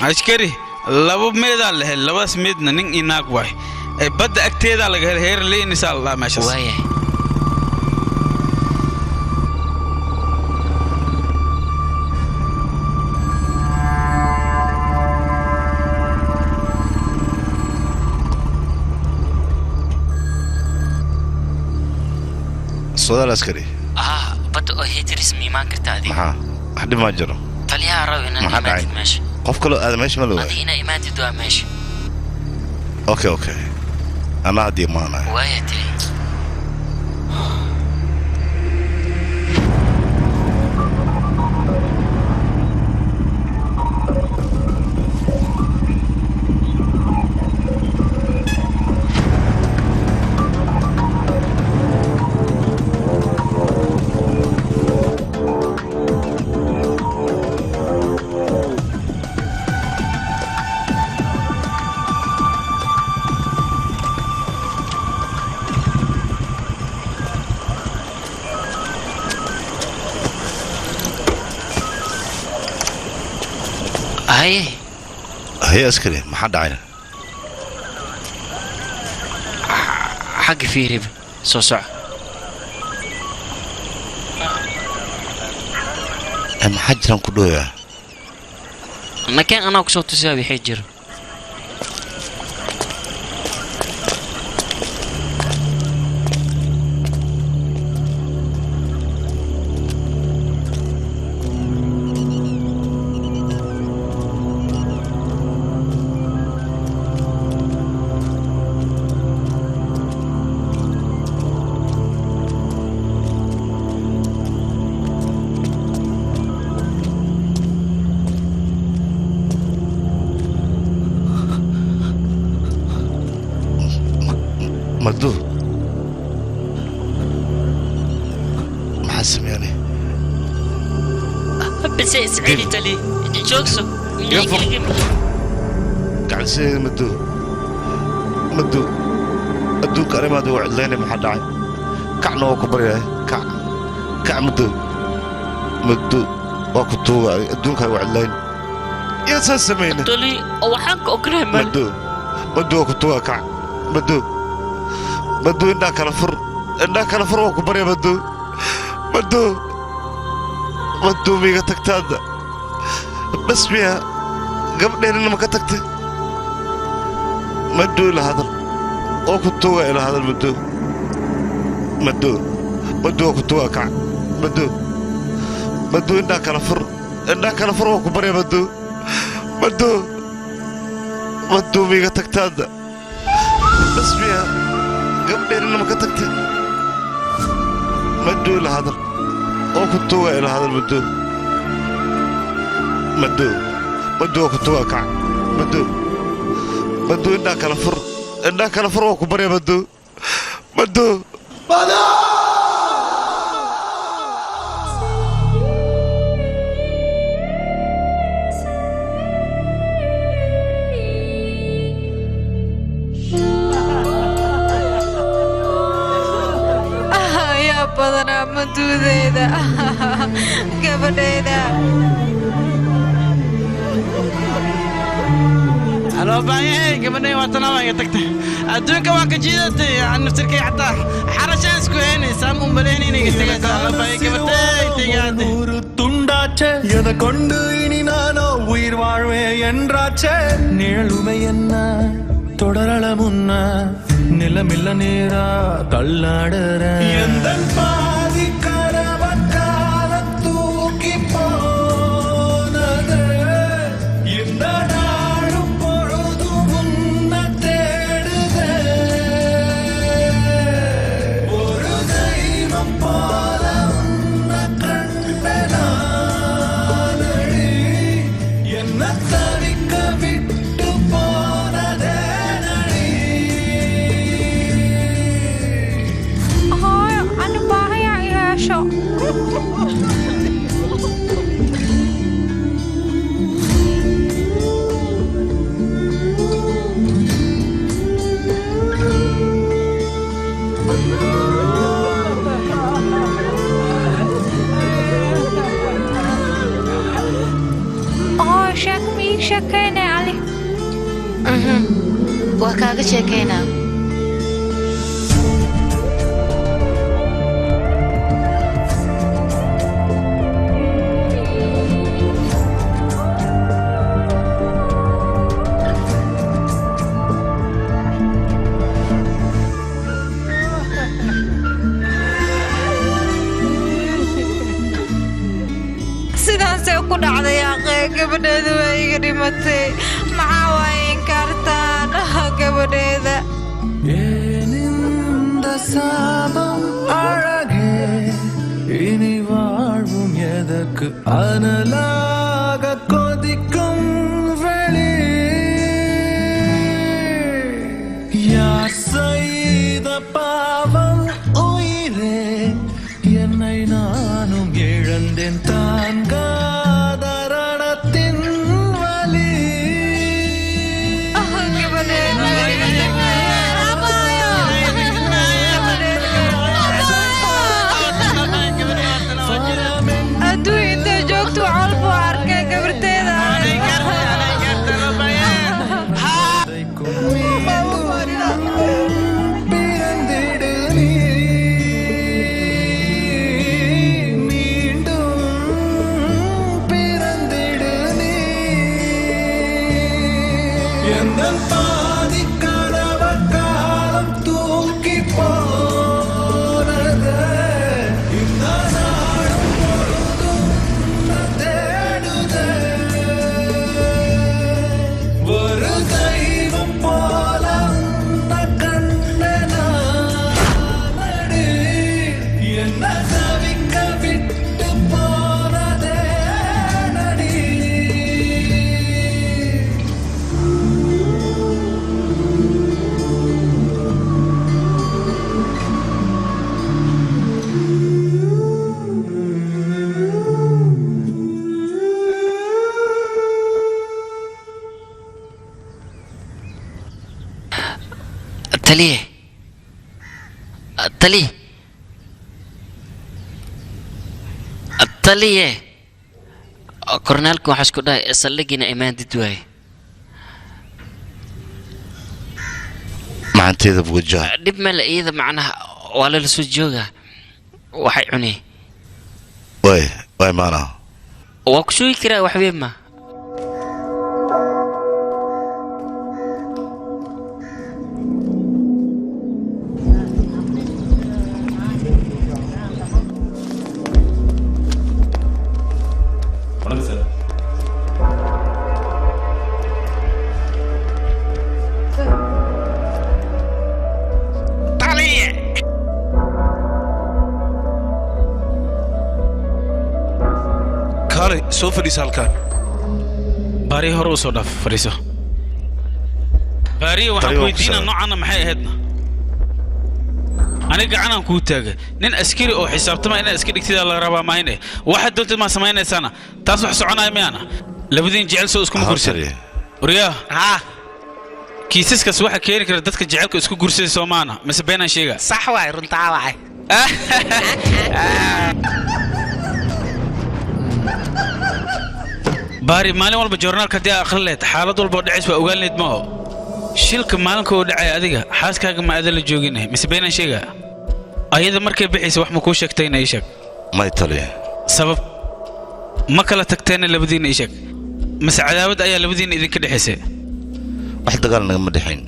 askari laba meedaa la hel labadaas meedna nin iyo naag waay badda agteedaa laga hel heer leenisaa la dhahaa meeshaas waayahay سؤال عسكري بدو هيترس ميمان كرتادي حد ما جرى طليها راوي انا ما ماشي قف كله هذا ماشي ملوه هذه هنا ايمانتي دوا ماشي اوكي انا عادي معنا وايتي هي عسكري ما حد عينه حق في ريب سوسع ما حجرهم كله انا كان انا وكسو تساوي حجر مردود محسم يعني بس اسعيني تلي جوكسو قاعد يصير مدو ادوك انا ما ادو عدليني ما حد عين كعنا وكبر يا كع مدو وكتو ادوك هاي وعدلين يا سمينه تلي او حق اكره مدو وكتو كع بدو إنك كلا فر وكبر يا بدو ميغا تكتاد بس بيها قبل إنما كتكت بدو إلى هذا وكتوه إلى هذا بدو وكتوه كع بدو إنك كلا فر وكبر يا بدو ميغا تكتاد بس بيها قبل إنما كتكت مدو إلى هذا وكتوه إلى هذا مدو وكتوه كع بدو إنك كلا فر وكبر يا بدو بدنا مدوديدا gabadheeda أنا بايع قبلني واتنا يا تكت الدنيا واقع جيدة عن نفترك حتى حرشان سكويني سامون بليني نيجي أنا بايع قبلتي تيجي துண்டாச்சே எதை கொண்டு இனி நானோ உயிர் வாழ்வே என்றாச்சே நிழலுமை என்ன தொடரல முன்ன நிலமில்ல நேரா தள்ளாடுற எந்த பாதி கரவக்கால தூக்கி போனது இந்த நாளும் பொழுதும் உன்ன தேடுதே ஒரு தெய்வம் போல உன்ன கண்டனாலடி என்ன தவிக்க விட்டு போனதே ano bahay waa kaaga sheekaynaa sidaasay ku dhacday aqee gabadheedu waa iga dhimatay maxaa waaye inkaartaan gabadheeda ஏனிந்த சாபம் அழகே இனி வாழ்வும் எதற்கு அனலாக கொதிக்கும் வெளி யார் செய்த பாவம் உயிரே என்னை நானும் இழந்தேன் தாங்காதரணத்தின் வலி hadduu intay joogto col buu arkay gabarteeda பிறந்திடு நீ மீண்டும் பிறந்திடு நீ எந்தன் பாதி கனவ காலம் தூக்கி போனது இந்த நாடும் பொழுதும் தேடுதே ஒரு தெய்வம் போல உன்னை கண்டனானடி என்ன தவிக்க விட்டு போனதே நடி taliye taliye taliye kornaalka waxaa isku dhahay saldhigiina imaandid waaye macanteeda buujaha dhib male iyada macnaha waa lala soo joogaa waxay cunee way maanaa waa ku sugi karaa waxween ma kaalay soo fadhiisa halkaan baarihi hore u soo dhaaf fadhiiso baarihi waxaan ku weydiinaa noocaana maxay ahaydna aniga gacanaan kuu taagay nin askari oo xisaabtama inaad iska dhigtidaa la rabaa maahine waxaad doontid maa samaynaysaana taas wax soconaya miyaana labadiin jecel soo iskuma gursan waryaa kiisaskaas waxaa keeni kara dadka jecelka isku gursada soomaana mise beenaan sheega sax waay runtaa waay baari maalin walba joornaalka haddii aa akhrin lahayd xaalad walba oo dhacays waa ogaan lahayd maaho shilka maalinka oo dhacay adiga xaaskaaga ma aadan la jooginahay mise beenaan sheega ayada markay bixaysa wax ma kuu sheegtayna ii sheeg may tali sabab ma kala tagteenna labadiinna ii sheeg mise cadaawad ayaa labadiinna idinka dhexaysay wax dagaal nagama dhexayn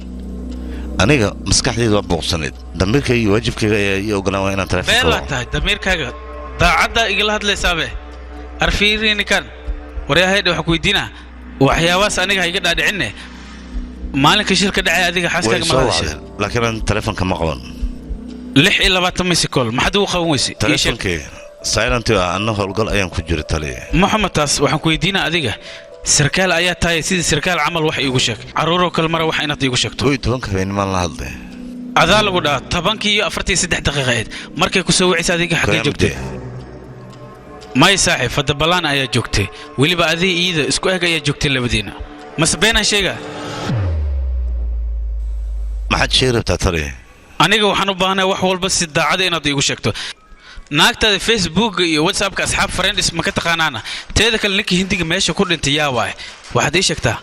aniga maskaxdayda waa booqsanayd damiirkayga iyo waajibkayga ayaa ii ogolaan waa inaan taleefon beelaa tahay damiirkaaga daacaddaa igala hadlaysaabe arfiiriinikan waryaahayda waxaa ku weydiinaa waxyaabahaas aniga ha iga dhaadhicinne maalinka shilka dhacay adiga xaaskaaga ma hadashay laakiin aan taleefonka ma qaban 26 misikol maxaad ugu qaban weysay taleefonkii silent ah anna howlgal ayaan ku jira tali maxamed taas waxaan ku weydiinaa adiga sarkaal ayaa tahay sidii sarkaal camal wax iigu sheeg carruuroo kale mara wax inaad iigu sheegto 12 habeenimo la hadlay adaa lagu dhaa 10 iyo 43 daqiiqadeed markay ku soo wicisa adiga xagee joogtay may saaxiib fadda ballaan ayaa joogtay weliba adii iida isku eg ayaa joogtay labadiina mase beenaan sheega maxaad sheegi rabtaa tali aniga waxaan u baahanahay wax walba si daacada inaad iigu sheegto naagtaada facebook iyo whatsappka asxaab friends ma ka taqaanaana teeda kale ninkii hindiga meesha ku dhintay yaa waay waxaad ii sheegtaa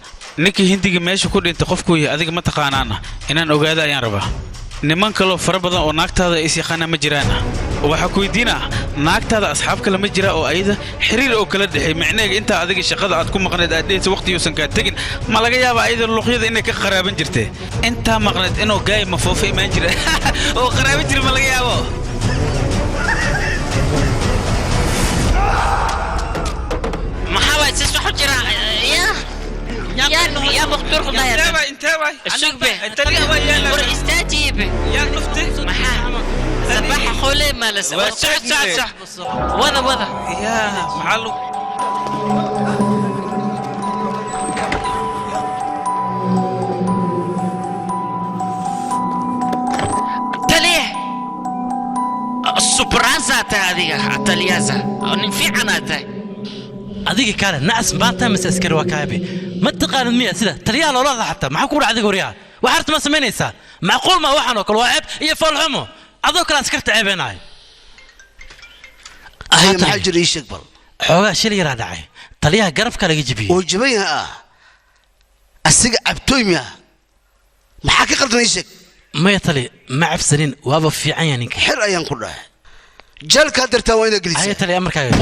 ninkii hindiga meesha ku dhintay qofku yahay adiga ma taqaanaana inaan ogaado ayaan rabaa niman kaloo fara badan oo naagtaada is yaqaana ma jiraan waxa ku weydiinaa naagtaada asxaab kale ma jira oo ayda xiriir oo kala dhaxay macnaheedu inta adiga shaqada aad ku maqnayd aad dheeyso waqtigiisan ka tagin ma laga yaabaa ayda luqyada inay ka qaraaban jirtay inta maqnayd inuu gaay ma foofa imaan jira oo qaraaban jira ma laga yaabo maxaa is wax jira يا مقدور خدايا انتبه السوق به استاجيب يا نفتي سباح خولي مالس صح وضع يا محلو تليه السوبرانزا هذه تليازا نفي عناتها adiga kale naas maanta mas askari waa kaabe ma taqaan miya sida taliyaha loola xataa maxaa ku dhacday guriga waxaad ma sameynaysaa macquul ma waxaan oo kale waa ceeb iyo falxumo adoo kale askarta ceebeenay ahay maxaa jiray sheeg bal xoogaa shil yara dhacay taliyaha garabka laga jibiyay oo jabaya asiga abtooymiya maxaa ka qaldan sheeg ma tali ma cabsanin waaba fiican yahay ninka xir ayaan ku dhahay jalka dartaa waa ina gelisay ay tali amarkaaga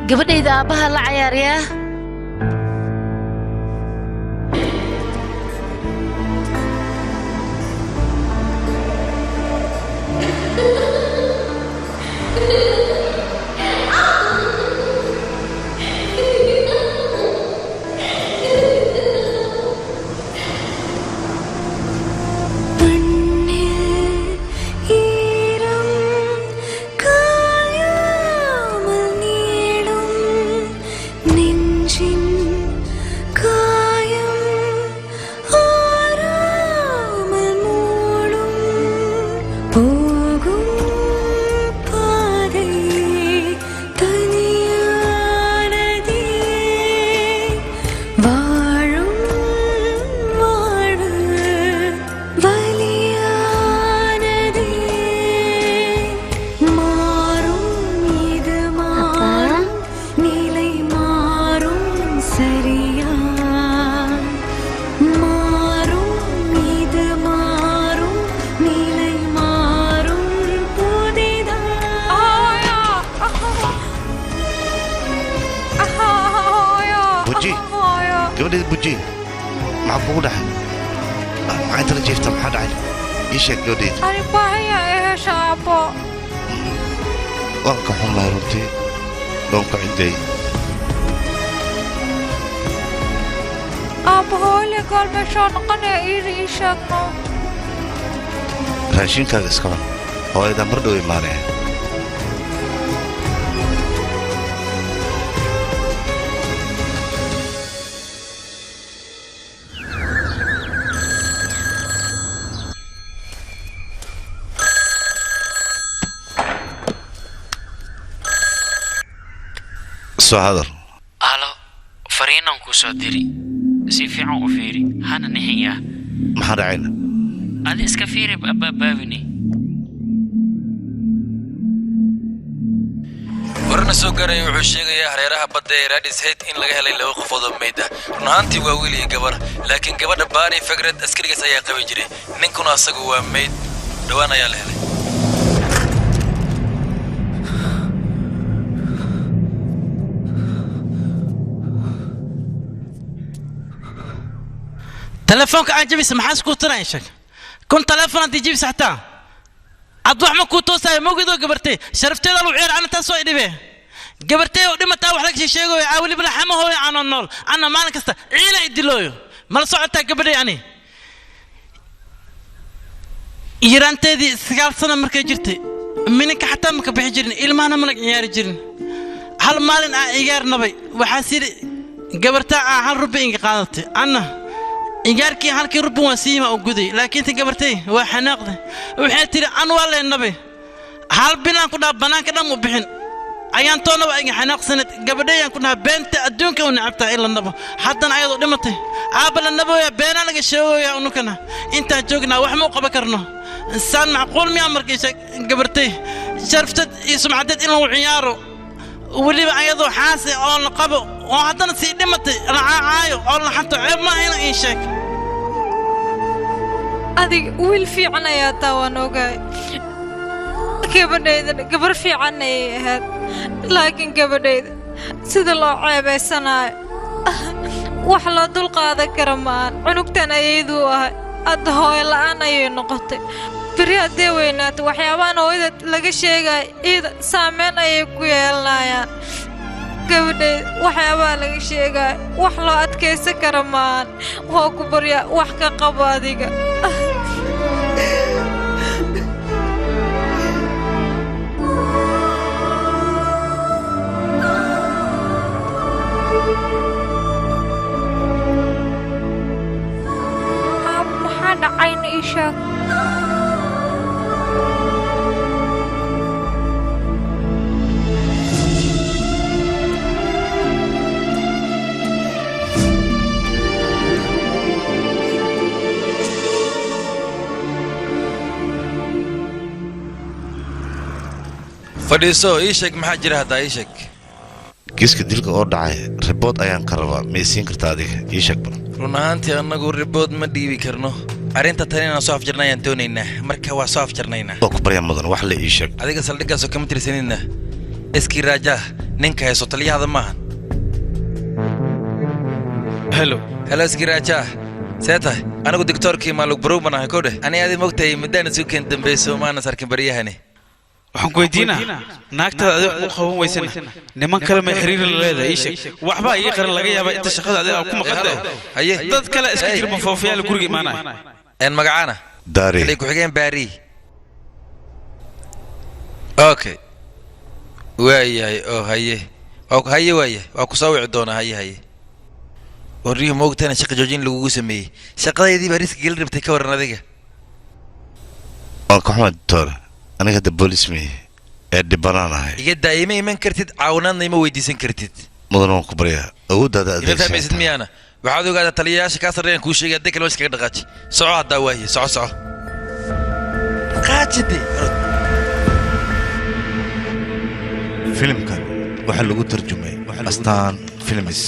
gabadhayda aabaha la ciyaariyaa بوجي معقولة ما أنت اللي جيفت محد عين إيشك جوديد أنا باهية إيه شابو وانك حما رنتي وانك عندي أبو هولي قال مشان قنا إيشك راشين كاغس كمان هو إذا مردو إيمانه هذا الو فرينان كوسو ديري سي فيعن وفيري هانا نحيا ما حدا عينا هذا اسكفيري بابني warna soo garay wuxuu sheegayaa hareeraha badda ee Radis Head in laga helay laba qofood oo meyd ah runaantii waa wiil iyo gabar laakiin gabadha baari fikrad askarigaas ayaa qabi jiray ninkuna asagu waa meyd dhawaan ayaa la helay تلفونك عجبس محاس كوتنا يشك كنت تلفون انت جيب ساعتها عضو احمد كوتوسا موجود قبرتي شرفتي له العير انا تسوي دبه قبرتي ودمتا wax laga sheego caawili bala xamo hooyo aan nool ana maalin kasta ciila idilooyo mal socota gabadhay yani yiraanteedii 9 sano markay jirtay minka xataa ma bixi jirin ilmaana ma ciyaari jirin hal maalin aan ciyaar nabay waxa siri gabarta hal rubi inga qaadatay anna ingaarkii halkii rubi waa siima u guday laakiin tan gabartay waa xanaaqday waxay tiri an waa leenabe hal bilaan ku dhaa banaanka dhan u bixin ayaan toona waa inga xanaaqsanad gabadhayaan ku dhaha beenta adduunka u nacabtaa in la nabo haddana ayadoo dhimatay aabba la nabooya beenaa laga sheegooya unukana intaan joognaa wax ma u qaban karno saan macquul miyaa markiisa gabartay sharftad iyo sumcadeed in lagu ciyaaro weliba ayadoo xaasi oo la qabo oo haddana sii dhimatay la caacaayo oo la xanto ceeb maaha ina ii sheeg adiga wiil fiican ayaa taa waan ogahay gabadhaydana gabar fiican ayay ahayd laakiin gabadhayda sida loo ceebaysanaayo wax loo dulqaadan kara maahan cunugtan ayayduu ahay hadda hooyo la'aan ayay noqotay beri haddee weynaato waxyaabahan hooyada laga sheegaya iida saameyn ayay ku yeelanayaan gabadhayda waxyaabaha laga sheegaya wax loo adkaysan kara maahan waa ku baryaa wax ka qabo adiga maxaa dhacayna ii sheeg fadhiiso ii sheeg maxaa jira haddaa ii sheeg kiiska dilka oo dhacay ribood ayaan ka rabaa ma isiin kartaa adiga ii sheeg bal run ahaantii annagu ribood ma dhiibi karno arrinta tan inaan soo afjarna ayaan doonaynaa marka waa soo afjarnaynaa waa ku baryaa mudan wax la ii sheeg adiga saldhiggaasoo kama tirsanina iskii raajaa ninka hayso taliyahada maahan helo iskii raajaa see tahay anigu digtoorkii maalug barow baan ahay kodheh ani aadi mogtahay middaana suuken dambayso maanan sarkin baryahani waxaan ku weydiinaa naagtaada adiga u qaban weysana niman kale may xiriir la leedahay ii sheeg waxbaa ii qaran laga yaabaa inta shaqada adiga ku maqantahay dad kale iska jir mafoofiyaal guriga imaanaya een magacaana daari ku xigeen baari okay waayahay oo haye waaye waa ku soo wici doonaa haye warriyo moogtana shaqa joojin lagugu sameeyey shaqadaydii baa riski geli rabtay ka waran adiga waan ka xumaa doctor aniga hadda boolis mihi ee dhibanaan ahay iga daa'ima iman kartid caawinaadna ima weydiisan kartid mudan waan ku baryaa awooddaada ima fahmaysid miyaana waxaad ogaadaa taliyayaasha kaa sarreeyaan kuu sheegay hadday kale meesha kaga dhaqaaji soco haddaa waaye soco qaajide filimkan waxaa lagu tarjumay astaan filmis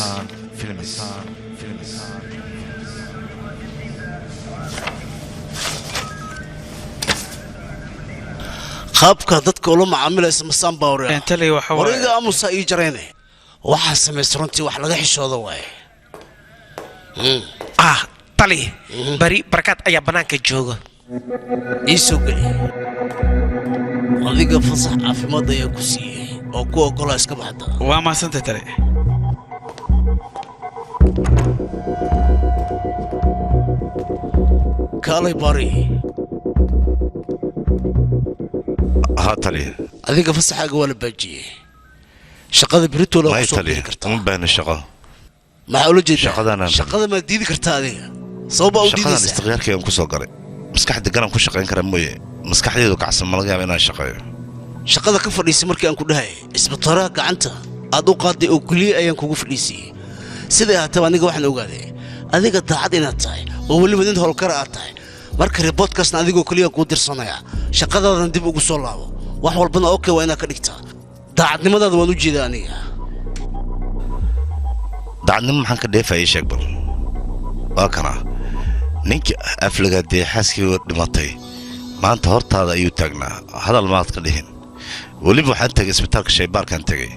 qaabka dadka ula macaamilaysa masaan baa wariga amusa ii jarayne waxaa samaysa runtii wax laga xishooda waaye tali bari barkaad ayaa bannaanka jooga ii soo geli adiga fasax caafimaad ayaa ku siiyey oo ku oggolaa iska baxda waa mahadsantay tale kaalay bari tali adiga fasaxaaga waa la baajiyey shaqada beritoola ku soo bixi kartaa ma baahna shaqo maxaa ula jeedaa shaqada maad diidi kartaa adiga sababaa u diidaysaa shaqadan istikhyaarkaygan ku soo galay maskaxda garan ku shaqayn kara mooye maskaxdeedu kacsan ma laga yaaba inaan shaqeeyo shaqada ka fadhiisay markii aan ku dhahay isbitooraha gacanta aad u qaaday oo keliya ayaan kugu fadhiisiyey siday ahaataba aniga waxaan ogaaday adiga daacad inaad tahay oo weliba nin howlkara aad tahay marka riboodkaasna adigoo keliya kuu dirsanaya shaqadaadan dib ugu soo laabo wax walbana okay waa inaad ka dhigtaa daacadnimadaada waan u jeedaa aniga daacadnimo maxaan ka dheefayay sheeg bal waa kana ninkii aflagaadee xaaskii dhimatay maanta hortaada ayuu taagnaa hadal maad ka dhihin weliba waxaan tegay isbitaalka shaybaarkaan tegay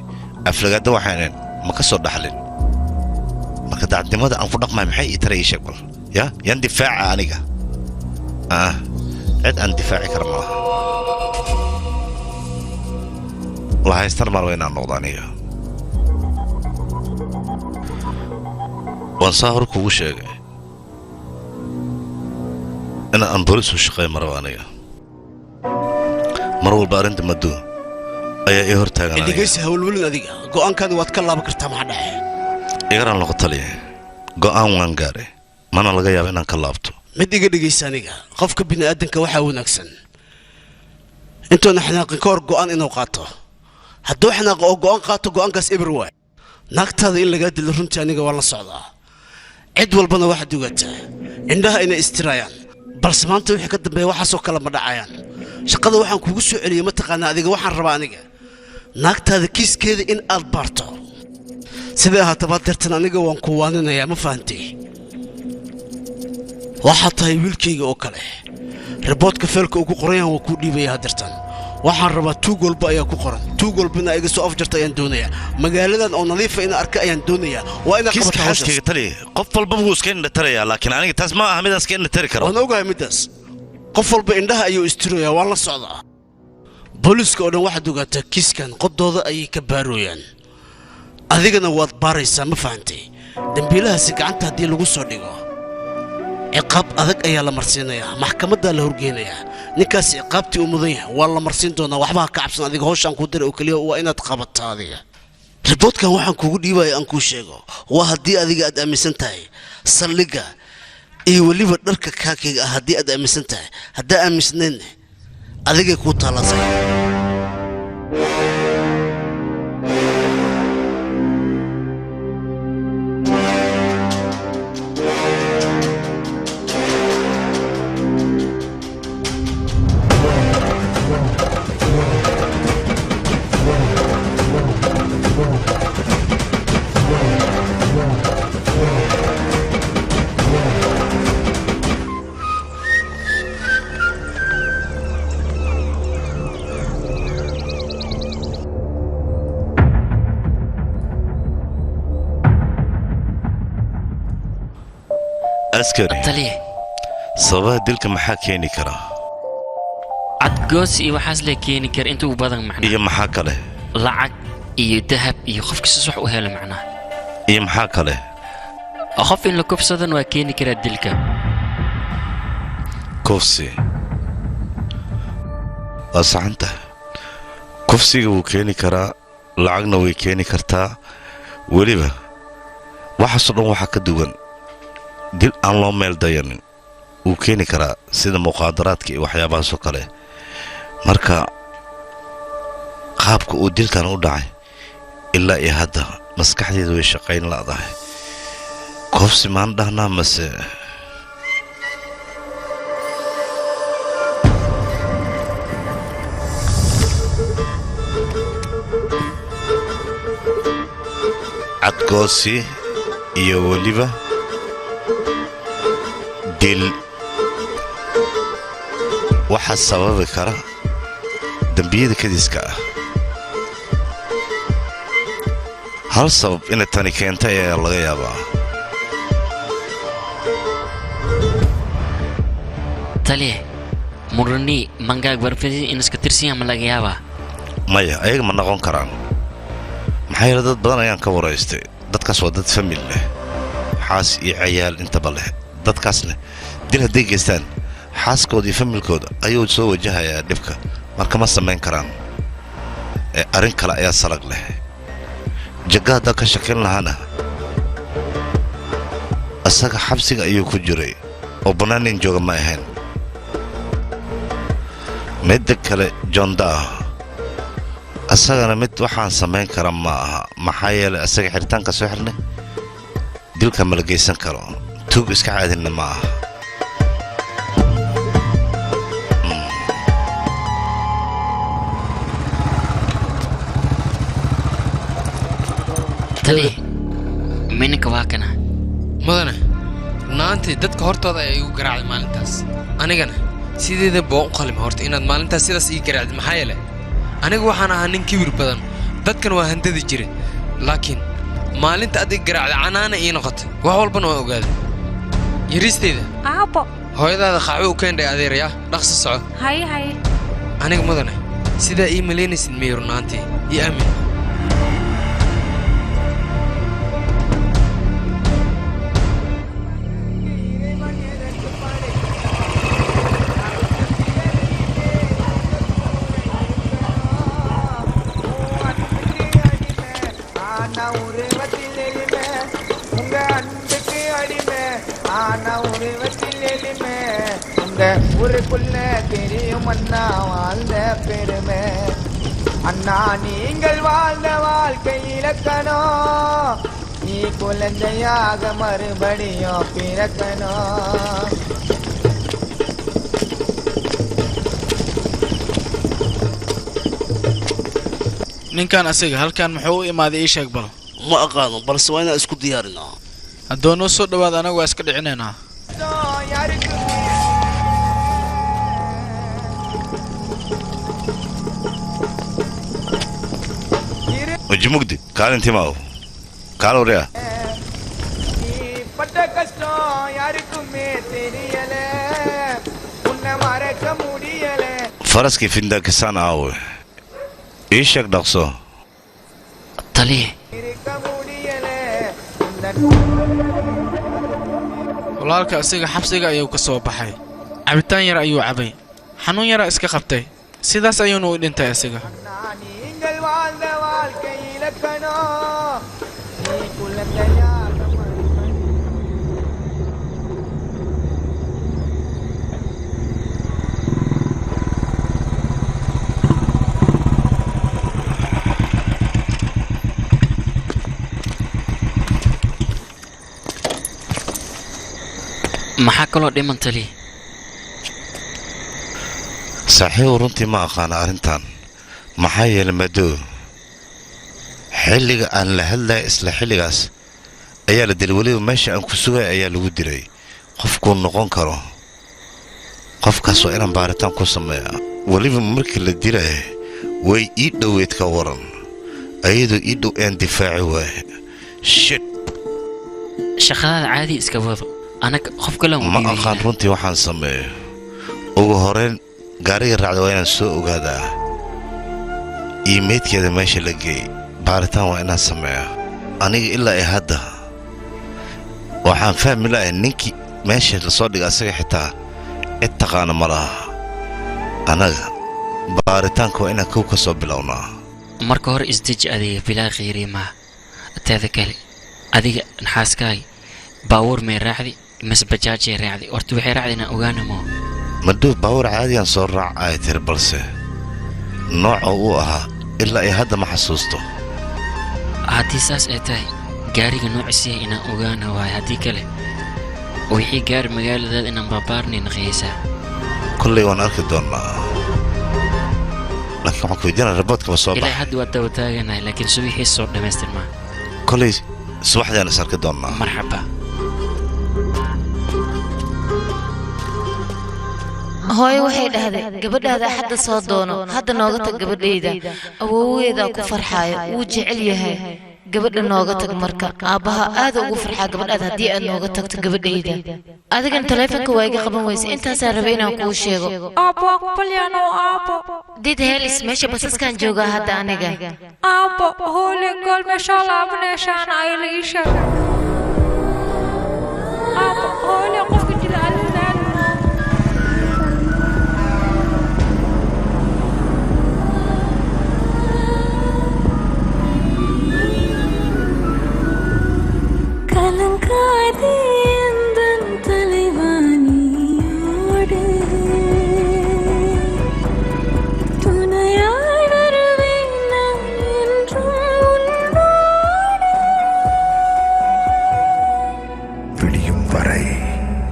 aflagaadda waxaanan ma ka soo dhaxlin marka daacadnimada aan ku dhaqmay maxay ii tarayay sheeg bal yaan difaaca aniga cid aan difaaci kara ma laha lahaystan maal waa inaan noqdo aniga waan saa hore kugu sheegay inaan boolis u shaqeey maraba aniga mar walba arrinta maddo ayaa ii hortaagan dhegaysi hawlwelin adiga go'aankaadi waad ka laaban kartaa maxaa dhaxe igaran lagu taliya go'aan waan gaaray mana laga yaabo inaan ka laabto mid iga dhegaysa aniga qofka bini'aadanka waxaa wanaagsan intuuna xanaaqin ka hor go'aan inuu qaato hadduu xanaaqo oo go'aan qaato go'aankaas eber waay naagtaada in lagaa dilo runtii aniga waa la socdaa cid walbana waxaad ogataa indhaha inay istiraayaan balse maanta wixii ka dambeeya waxaasoo kale ma dhacayaan shaqada waxaan kugu soo celiyey mataqaanaa adiga waxaan rabaa aniga naagtaada kiiskeeda in aad baarto sidee ahaataba deertan aniga waan ku waaninayaa ma fahantay waxaad tahay wiilkayga oo kale riboodka feelka ugu qorayan waa kuu dhiibayaa hadeertan waxaan rabaa tuug walba ayaa ku qoran tuug walba inaa iga soo afjarta ayaan doonayaa magaaladan oo nadiifa inaa arka ayaan doonayaa waa inaa kiiska xaaskayga tali qof walba wuu iska indhatarayaa laakiin aniga taas ma aha midaan iska indhatari karo waan ogahay middaas qof walba indhaha ayuu istirayaa waan la socdaa booliiska oo dhan waxaad ogaataa kiiskan qodooda ayay ka baarooyaan adigana waad baaraysaa ma fahantay dembiilahaasi gacanta haddii lagu soo dhigo ciqaab adag ayaa la marsiinayaa maxkamaddaa la horgeynayaa ninkaas ciqaabtii u mudan yahay waa la marsiin doonaa waxba ha ka cabsan adiga howshaan kuu diray oo keliya waa inaad qabataa adiga riboodkan waxaan kuugu dhiibaya aan kuu sheego waa haddii adiga aad aaminsan tahay saldhigga iyo weliba dharka kaakayga ah haddii aad aaminsan tahay haddaa aaminsanaynne adigay kuu taalasay askari taliye sababaha dilka maxaa keeni kara cadgoos iyo waxaas la keeni kara inta ugu badan macnaha iyo maxaa kale lacag iyo dahab iyo qofka si wax u helo macnaha iyo maxaa kale qof in la kufsadan waa keeni karaa dilka kufsi waa saxanta kufsiga wuu keeni karaa lacagna way keeni kartaa weliba waxaasoo dhan waxaa ka duwan dil aan loo meel dayanin wuu keeni karaa sida muqaadaraadka iyo waxyaabahaasoo kale marka qaabka uu dilkan u dhacay ilaa iyo hadda maskaxdeedu way shaqayn la'dahay kufsi maan dhahnaa mase cadgoosi iyo weliba dil waxaa sababi kara dembiyada kadiska ah hal sabab inay tani keentay ayaa laga yaabaa taliye murani mangaag barfadi in iska tirsiya ma laga yaabaa maya ayaga ma noqon karaan maxaa yeele dad badan ayaan ka waraystay dadkaas waa dad famil leh xaas iyo cayaal intaba leh dadkaasna dil hadday geystaan xaaskooda iyo familkooda ayuu soo wajahayaa dhibka marka ma samayn karaan arrin kale ayaa salag leh jagga haddaan ka shakin lahaana asaga xabsiga ayuu ku jiray oo bannaan nin jooga ma ahayn midda kale jondaa asagana mid waxaan samayn kara ma aha maxaa yeelay asaga xiritaanka soo xirnay dilka ma la geysan karo tuug iska caadinna ma aha taliye mininka waa kana mudane runaantii dadka hortooda ayaa igu garaacday maalintaas anigana sideeda baan u qalima horta inaad maalintaas sidaas ii garaacday maxaa yeelay anigu waxaan ahaa nin kibir badan dadkan waa handadi jire laakiin maalinta adig garaacday canaana ii noqotay wax walbana waan ogaaday yariisteyda aabo hooyadaada qaxwo u keendhay adeeraya dhaqsi soco haye haye aniga mudane sidaa ii malaynaysid miyey runaantii ii aamin ஊருக்குள்ள தெரியும் அண்ணா வாழ்ந்த பெருமை அண்ணா நீங்கள் வாழ்ந்த வாழ்க்கை இலக்கணம் நீ குழந்தையாக மறுபடியும் பிறக்கணும் ninkan asiga halkan muxuu u imaaday ii sheeg bal ma aqaano balse waa inaan isku diyaarinaa haddoo noo soo dhawaada anagu waa iska dhicinaynaa waji mugdi kaalintii maaw kaal wareya பட்ட கஷ்டம் யாருக்குமே தெரியல உன்னை மறக்க முடியல faraskii findakisaan aawe ii sheeg dhaqso taliye walaalka asiga xabsiga ayuu ka soo baxay cabitaan yar ayuu cabay xanuun yara iska qabtay sidaas ayuuna u dhintay asiga நீங்கள் வாழ்ந்த வாழ்க்கை இலக்கணம் நீ குழந்தையாக maxaa kaloo dhiman taliye saaxiibow runtii ma aqaana arrintan maxaa yeelay madow xilliga aan la hadlaya isla xilligaas ayaa la dilay weliba meesha aan ku sugay ayaa lagu dilay qofkuu noqon karo qofkaas waa inaan baaritaan ku sameeya weliba markii la dilay way ii dhoweyd ka waran ayadoo ii dhow aan difaaci waaye shit shaqadaada caadi iska wado anaga qof kale ma aqaan runtii waxaan sameeyo ugu horeyn gaariga raacda waa inaan soo ogaadaa iimeydkeeda meesha la geey baaritaan waa inaan sameeyaa aniga ilaa ay hadda waxaan fahmi lahay ninkii meesha lasoo dhiga asaga xitaa cid taqaana ma laha annaga baaritaanka waa inaan kow ka soo bilownaa marka hore isdeji adiga bilaa khayri maa teeda kale adiga naxaaskaaga baawur may raacdi mas bajaajay raacdi horta waxay raacdi inaan ogaana moo madhow baawur caadiyan soo raac ay tiri balse nooca uu ahaa ilaa ay hadda ma xasuusto haddii saas ay tahay gaariga noociisiya inaan ogaana waayo haddii kale wixii gaari magaaladaada inaan baabaarnay naqiyaysaa kollay waan arki doonnaa laakiin waxaan ku weydiinaa raboodkaba soo bax ilaa hadda waa daba taaganahay laakiin subixiis soo dhammaystir maa kollay subaxdaan is arki doonnaa marxaba hooyo waxay dhahday gabadhaada hadda soo doono hadda nooga tag gabadhayda awooweedaa ku farxaayo wuu jecel yahay gabadha nooga tag marka aabbaha aad ugu farxaa gabadhaada haddii aad nooga tagto gabadhayda adigan taleefanka waa iga qaban weysa intaasaa rabay inaan kuu sheego did helis meesha basaskaan joogaa hadda aniga aabbo hoole gool meeshaa laabaneeshaan ayla ii sheeg aabbo hoole qofka jira aladaal கலங்காதே எந்தன் தலைவாணியோடு துணையாய் வருவேன் நான் என்றும் உன்னோடு விடியும் வரை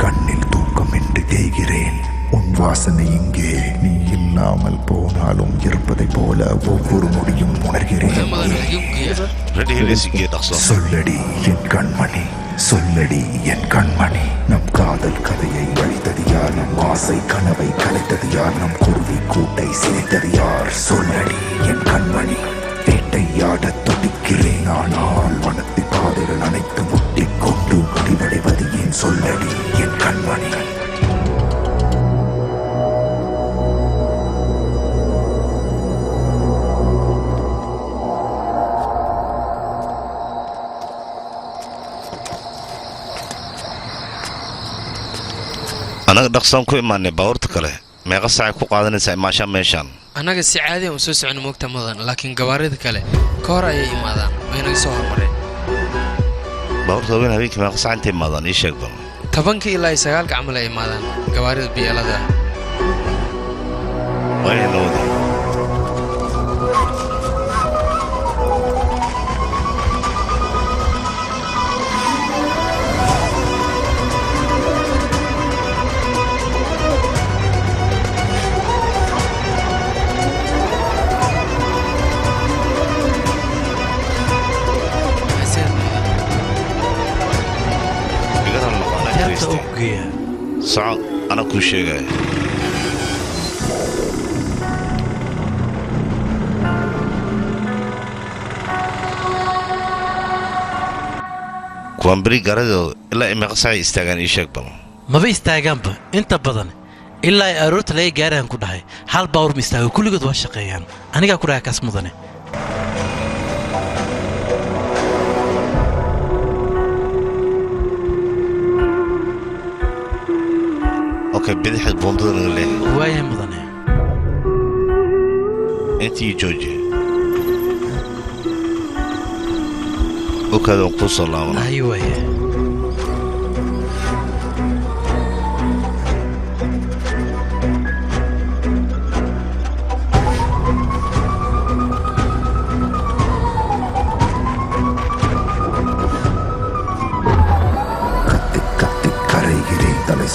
கண்ணில் தூக்கமின்றி தேய்கிறேன் உன் வாசனை இங்கே நீ இல்லாமல் போனாலும் இருப்பதைப் போல ஒவ்வொரு நொடியும் உணர்கிறேன் சொல்லடி என் கண்மணி சொல்லடி என் கண்மணி நம் காதல் கதையை அழித்தது யார் நம் ஆசை கனவை கலைத்தது யார் நம் குருவி கூட்டை சிதைத்தது யார் சொல்லடி என் கண்மணி வேட்டையாடத் துடிக்கிறேன் ஆனால் வனத்து பாதைகள் அனைத்து முட்டிக்கொண்டு முடிவடைவது ஏன் சொல்லடி என் கண்மணி anaga dhaqsaan ku imaanay baabuurta kale meeqa saacay ku qaadanaysaa imaashaa meeshaan annaga si caadi aan u soo socono moogta mudan laakiin gawaarida kale ka hor ayay imaadaan way naga soo hormareen baabuurta haween habeenkii meeqa saac intay imaadaan ii sheeg bal tobankii ilaa 9 camal ay imaadaan gawaarida biyeelada way noodi صعب أنا كل شيء جاي كوان بري قرده إلا إما قصعي استاجان إيشك بلو ما بيستاجان با أنت بدن إلا أروت لي جاري هنكون هاي حال باور مستاجو كل جد واشقيان أنا جا كورا كاس مدني اوكي بدي حد بوندر ليه وايه مدني انتي جوجي وكذا نقص الله ايوه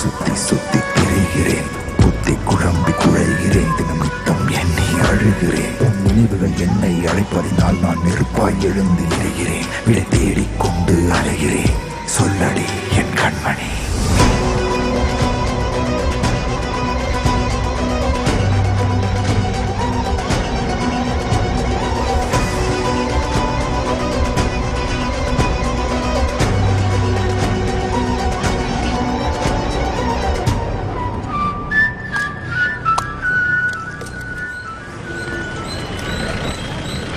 சுத்தி சுத்தி திரிகிறேன் புத்தி குழம்பி குழைகிறேன் தினம் நித்தம் என்னை அழுகிறேன் உன் நினைவுகள் என்னை அழைப்பதினால் நான் நெருப்பாய் எழுந்து எரிகிறேன் விடை தேடிக்கொண்டு அலைகிறேன் சொல்லடி என் கண்மணி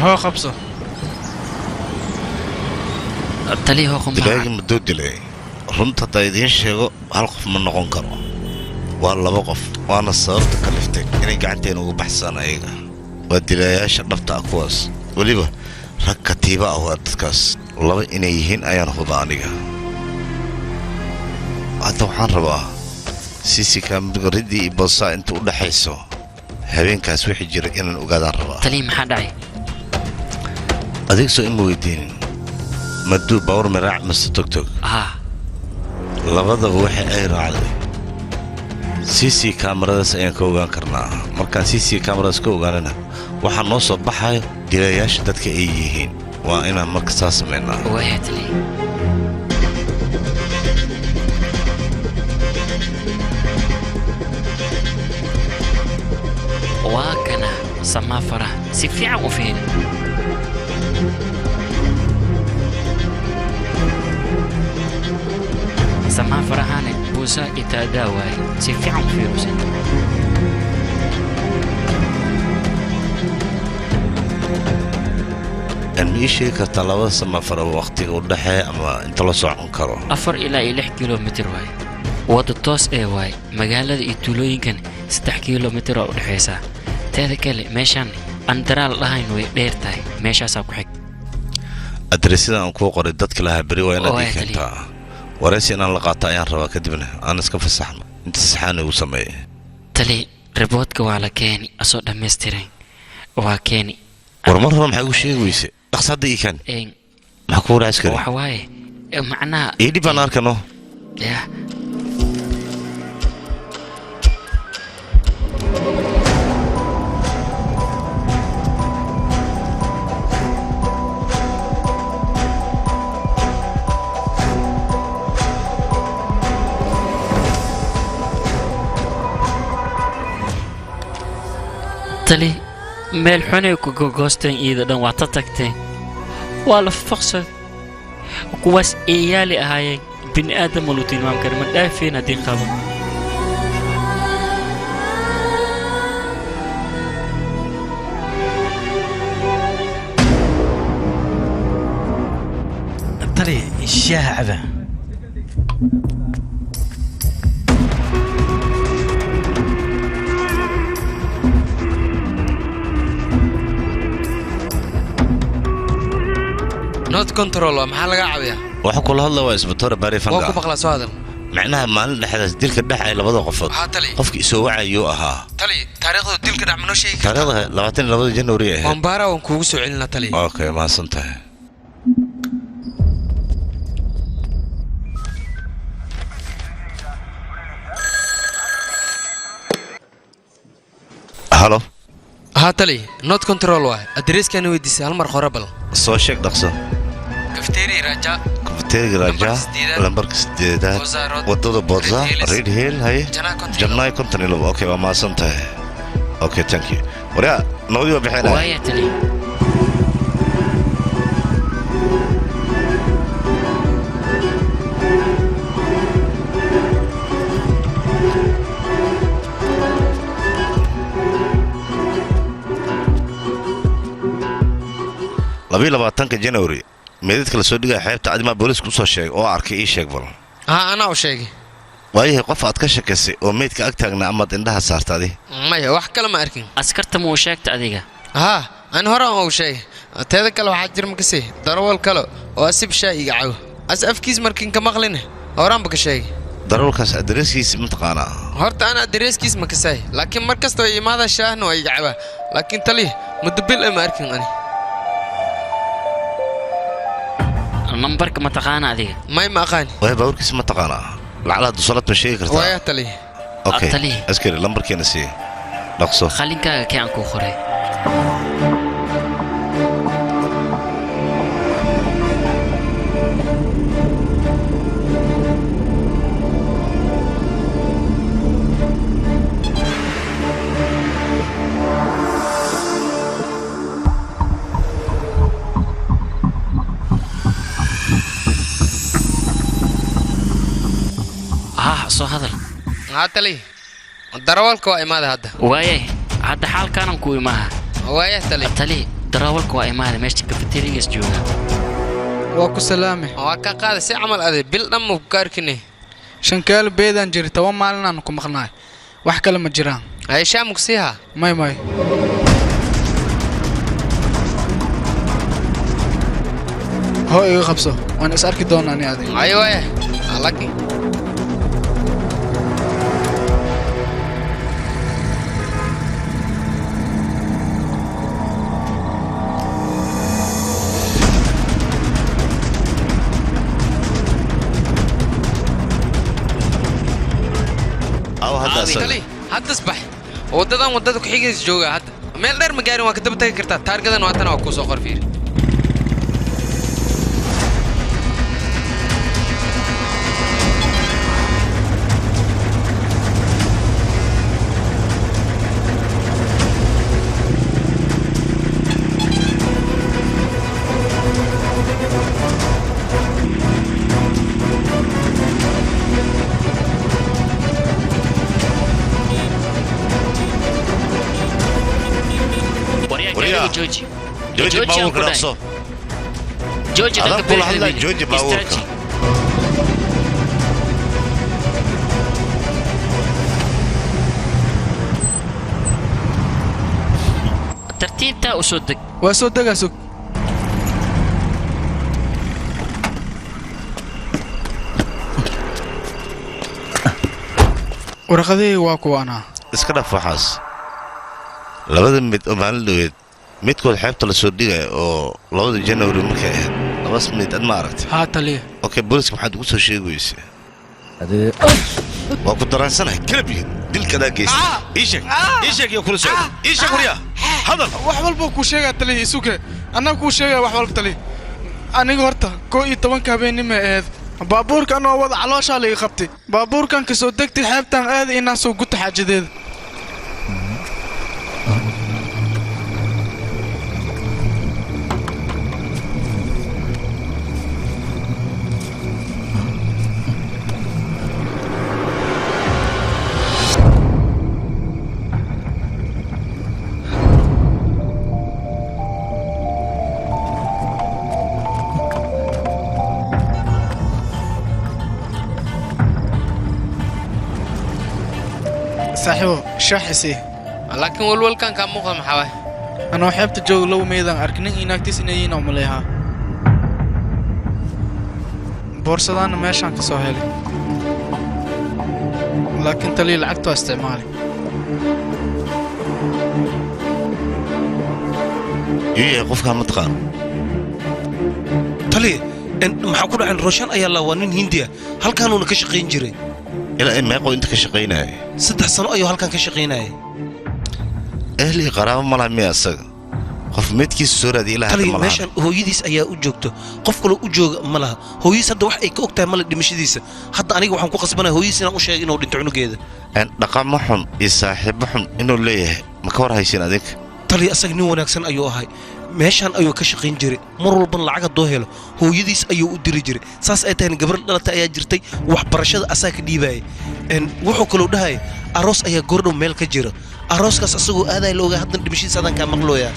هو خبصة تلي هو خم دلاقي مدود لي رنت تايدين شيء هالقف من نقون كرو والله بقف وانا صرت كلفتك اني قعدتين وبحسن ايغا ودلايا شرفت اكواس وليبا ركتيبا او ادكاس والله اني يهين ايان خضانيغا هذا وحان ربا سيسي كان بردي بوصا انت ودحيسو habeenkaas wixii jira inaan ogaadaan rabaa tali maxaa dhacay adeeg soo ima weydiinin maduu bawr maraac mase togtog labadaba waxa ay raacday cc kaamaradaas ayaan ka ogaan karnaa markaan cc kaamaradaas ka ogaanana waxaa noo soo baxayo dilayaasha dadka ay yihiin waa inaan marka saa samaynaa waayatli واكنا سما فرح سفيع وفين سما فرحانة بوسا إتاداواي سفيع وفين الميشي كتلاوة سما فرح وقتي ودحي أما انت لا سوعن كرو 4 إلى 6 كيلومتر واي واد التوس اي واي مقالة إتولوين كان 6 كيلومتر أو دحيسا تهذا كله ماشان أندرال لهين ويرتاي ماشا ساكوحك أدرسنا أنكو قريت دتك لها بري وأنا ديك أنت ورئيسي أنا لقاطع يان روا كدبنا أنا سكف الصحن أنت سحاني وسمي تلي ريبوتك وعلى كاني أصوت مسترين وكاني ورمرة محيو شيء ويسي أقصد إيه كان إيه محكور عسكري وحواي معناه إيه دي بنار كانوا يا تلي ميل حوني كوغوستين إذا دان واتتكتين ولا فقصة كواس إيالي أهاي بن آدم ولوتين مام كريم دافين هدين خبر تلي الشاعبة نوت كنترول ما حلقة عبيا waxa kula hadla waa isbitaar bari fanga waa ku maqla soo hadal macnaha maalin dhexdaas dilka dhacay labada qofood qofkii soo wacayuu ahaa tali taariikhda dilka dhac manoo sheegi kartaa taariikhda 22 January ah Wambara waan kuugu soo celinaa tali okay ma santahay halo tali not control waay adreeskana weydiisay hal mar hore bal soo sheeg dhaqso kafteeri raja lambarka 8 wadada Boza Red Hill hay Janay Continental okay waa ma santahay okay thank you wara noo bixinaa waaya tali January meedadka la soo dhigay xeebta adima booliisku soo sheegay oo arkay ii sheeg bal ana u sheegay waayahay qof aad ka shakasay oo meedka ag taagna ama indhaha saartay maya wax kale ma arkin askarta ma u sheegta adiga aan hore u sheegay teeda kale waxa jir makasay darawal kale oo asib shaayiga caw as afkiis markin ka maqlin horaan ba ka sheegay darawalkaas adreeskiisa ma taqaana horta ana adreeskiis ma kasay laakiin markasta ay imaada shaahna way gacaba laakiin tali mudabil ma arkin ani numbarka ma taqaana adiga may ma aqaan way bawrkiis ma taqaana lacala dusalad ma sheegi kartaa way tali okay askari lambarkeena si dhaqso khalinkaaga keen ku qoray soo hadal tali darawalka waa imaada hadda waaye hadda xaalkaanan ku imaaha waaye tali darawalka waa imaada meesha cafeterigas jooga waa ku salaame waa ka qaada si camal aday bil dhammu ku kaarkine shankaal beedan jiri 10 maalin aan ku maqnaay wax kale ma jiraan ay shaam ku siiha may hoo iga qabso waan is arki doonaa ani adiga ay waaye alaki hadda asbax wadadan wadada ku xigaysa jooga hadda meel dheer ma gaarin waa ka daba tagi kartaa taargadan waa tan waa ku soo qorfiir جوجي باورك رقصو جوجي هذا كل هلا جوجي باورك ترتيبتا وصدق وصدق اسوق ورقدي واكو انا اسكنا فحاس labada mid oo maalin dhoweed midkood xeebta la soo dhigay oo 2 January markay ahayd labas mid aad ma aragtay taliye okay booliska maxaad ugu soo sheegaysaa waa ku daransanahay kalabi dilka daagis iishak iyo kula socdo iishak wariya hadal wax walba ku sheegay taliye isuke annagu ku sheegay wax walba taliye aniga horta 11 habeenimo ahayd baabuurkan oo wada caloosha la qabtay baabuurkan ka soo degtay xeebtan aad inaan soo guta xaajadeeda صاحبه شاحسي لكن والول كان موقع محاوي انا حبت جو لو ميدان اركنين انك تسنين او مليها بورصدان ماشان كسو هلي laakiin taliya lacagta waa isticmaali iyo qofkaan ma taqaan taliya maxaa ku dhacay rooshan ayaa la waa nin hindiya halkaanuuna ka shaqayn jiray ilaa meeqoo inta ka shaqaynaya 3 sano ayuu halkan ka shaqaynayay ehli qaraabo ma laha miya asaga qof meedkiisa soo raadi ilaa hadda ma laha meeshan hooyadiis ayaa u joogto qof kale u jooga ma laha hooyadiis hadda wax ay ka ogtahay mala dhimashadiisa hadda aniga waxaan ku qasbanahay hooyadiis inaan u sheego inuu dhinto cunugeeda dhaqamo xun iyo saaxiibo xun inuu leeyahay ma ka war haysin adinka taliya asaga nin wanaagsan ayuu ahay meeshaan ayuu ka shaqayn jiray mar walban lacag haddoo helo hooyadiis ayuu u diri jiray saas ay tahay gabar dhalata ayaa jirtay waxbarashada asaa ka dhiibaayay wuxuu kaloo dhahay aroos ayaa goordhow meel ka jira arooskaas asagoo aadaya la ogaa haddan dhimashadiisa adaan kaa maqlooyaa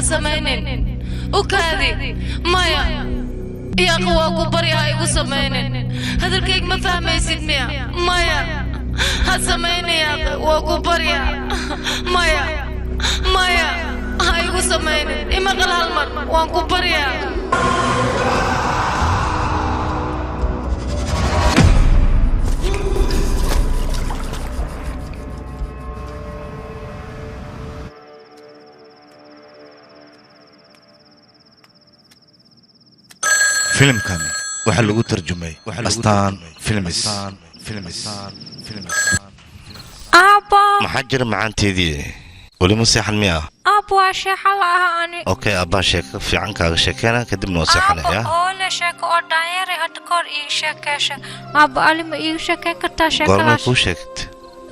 سمينين وكاذي مايا يا قواك بريا يقول سمينين هذا الكيك ما فاهم يسيد ميا مايا هسميني يا قواك بريا مايا مايا هاي يقول سمينين إما قال هالمر وانكو بريا فيلم كان waxaa lagu tarjumay astaan filmis Aba maxaa jira macaanteedii wali ma seexan miya Aba waa sheeko la'aani okay aba sheeko fiican kaaga sheekana kadibna waa seexanaya oo la sheeko oo daayare had kor ii sheekaysa Aba alima ii sheekay kartaa goorma sheekadaas kuu sheegtay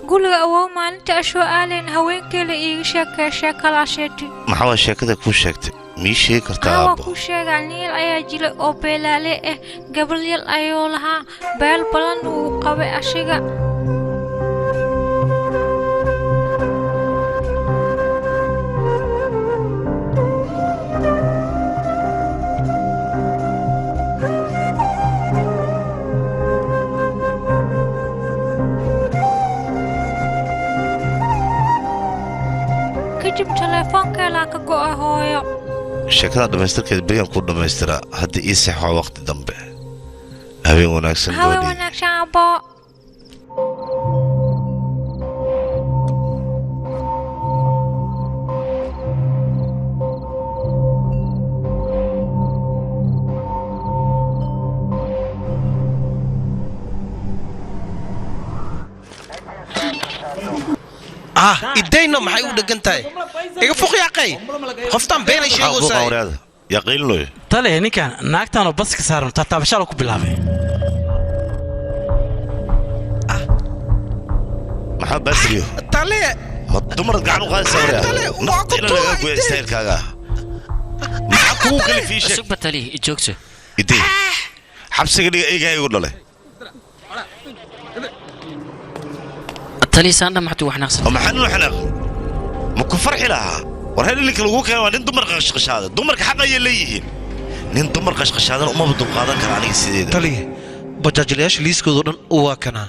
guriga awoo maalinta ashoo aaleen haweenkeela ii sheekay sheekadaasheeti maxaa waa sheekada kuu sheegtay mii sheegi kartaa waa abo ku sheegaa niil ayaa jira oo beelaale ah gabal yar ayuu lahaa beel badan uu qabay ashiga kadib teleefoonkeelaa ka go'a hooyo sheekada dhamaystirkeeda beriyan kuu dhammaystiraa hadda ii seexo waqti dambe habeen wanaagsan hawe goodhi wanaagsan abo idayna maxay u dhagan tahay iga fuq yaaqay qoftaan beenay sheegaysaa yaqiin loo tale ninkan naagtan oo baska saaran taabashada ku bilaabay maxaa basriyo tale ma dumar gacan u qaadaysa wariya naftina laga gooya istaylkaaga maxaa kugu kali fii sheeg suba tali joogso idii xabsiga dhiga eegaa igu dhalay tali saanda maxtu wax naqsan oo maxaa noo xanaaq ma ku farxi lahaa war hel ninka lagu keenay waa nin dumar qashqashaada dumarka xaq ayay leeyihiin nin dumar qashqashaadan uma dul qaadan kara aniga sideeda tali bajaajlayaasha liiskooda dhan waa kana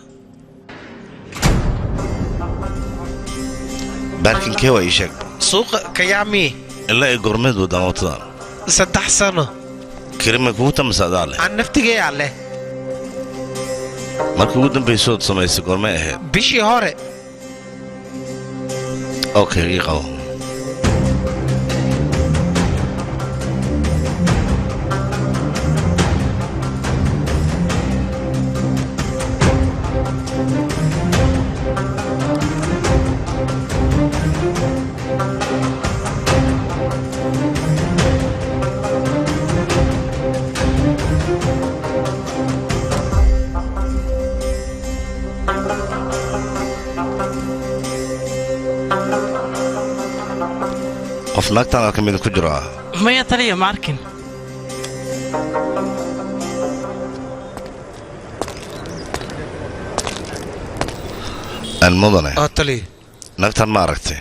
baarkinkee waa ii sheeg suuqa kayaami ilaa ay gormeed wadaan watadan 3 sano kirima kugu tamasadaa leh aan naftigeeyaa leh markii ugu dambaysood samaysay goormay ahayd bishii hore okay ii qabo qof naagtaan ka mid ku jiro maya taliya ma arkin المدنة تلي نفتن ما أركتي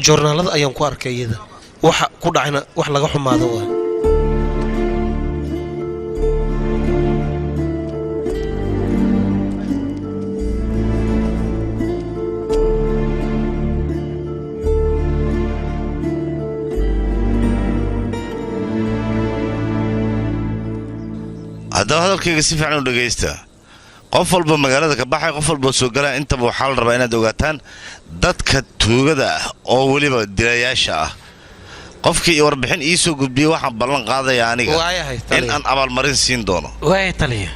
joornaalada ayaan ku arkay iyada waxa ku dhacayna wax laga xumaado waa هذا كيف يصير فعلا ولا جيسته قفل بمجالات كباحة قفل بسوقنا أنت بحال ربعنا دوقتان دتك توجده أولي بدرياشة قفك يوربحين إيسو قد بيوحد بلن قاضي يعني إن أن أبل مرين سين دونه واي تلي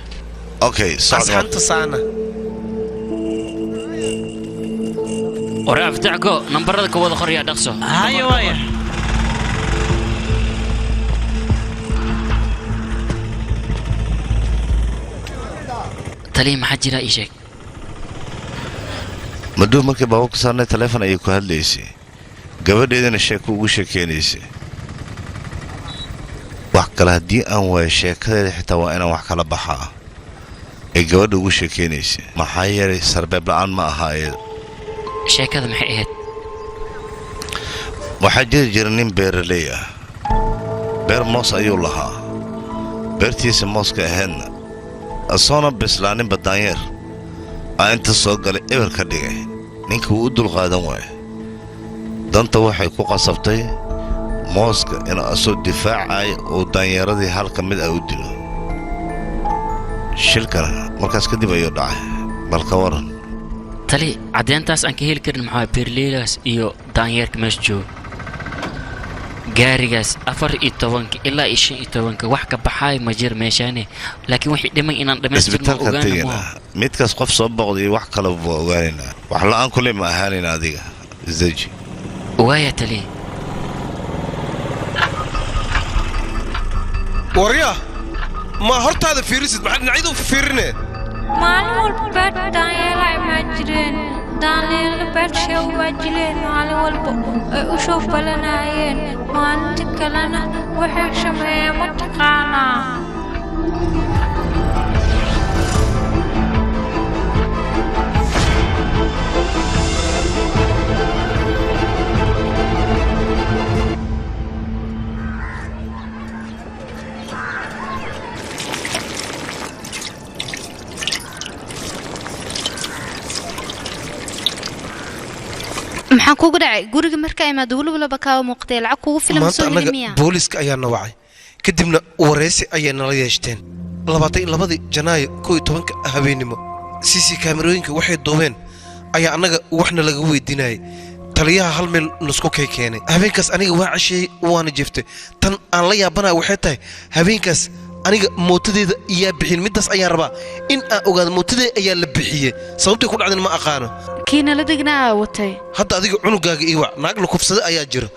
أوكي صعد أنت صانا ورا افتحكو نمبر ذاك وضع خريا دقسو هاي واي تلي ما حد جرا إيشك مدو مركب باوك صارنا تلفون أيكو هالليسي قبل إذا الشيك ووشك كينيسي وحكلا دي أن وشيك حتى وأنا وحكلا بحا الجواد ووشك كينيسي ما حيري سرباب لعن ما هاي شيك هذا محيهت وحجر جرنين بير ليا بير موس أيو لها بيرتيس موس كأهن أصلا بسلانين بداير أنت الصوت قال إبر كديه نينك ودو الغادم واي دانتا waxay ku qasabtay mooska in asoo difaacay oo daanyeeradii halka mid ay u dilo shilkana markaas kadib ayuu dhacay balka waran tali cadeyntaas aan ka heli karin maxaa Berlilas iyo daanyeerka meesha joog gaarigaas 14 ilaa 15 wax ka baxay ma jir meeshaane laakiin wixii dhiman inaan dhameystirno ogaano midkaas qof soo boqday wax kale buu ogaanayna wax la aan kulay ma ahaanayna adiga zaji وايا تلي وريا ما هرت هذا فيرسد ما حد نعيده في فيرنا معلول بيت دانيلا ماجرين دانيلا بيت شو ماجرين معلول وشوف بلناين ما نتكلنا وحش ما متقانا maxaan kugu dhacay guriga marka ay maad waliba laba ka muuqtay lacag kugu filan soo helmiya booliska ayaa nawacay kadibna wareysi ayay nala yeeshteen 22 janaayo 11 habeenimo CC kaamirooyinka waxay doobeen ayaa anaga waxna laga weydiinayay taliyaha hal meel nusku keenay habeenkaas aniga waa cashay waana jiftay tan aan la yaabanahay waxay tahay habeenkaas aniga mootadeeda iyaa bixin midaas ayaa rabaa in aan ogaado mootadeeda ayaa la bixiyay sababtay ku dhacdeen ma aqaano kiina la dignaa watay hadda adiga cunugaaga iyo wax naag la kufsada ayaa jira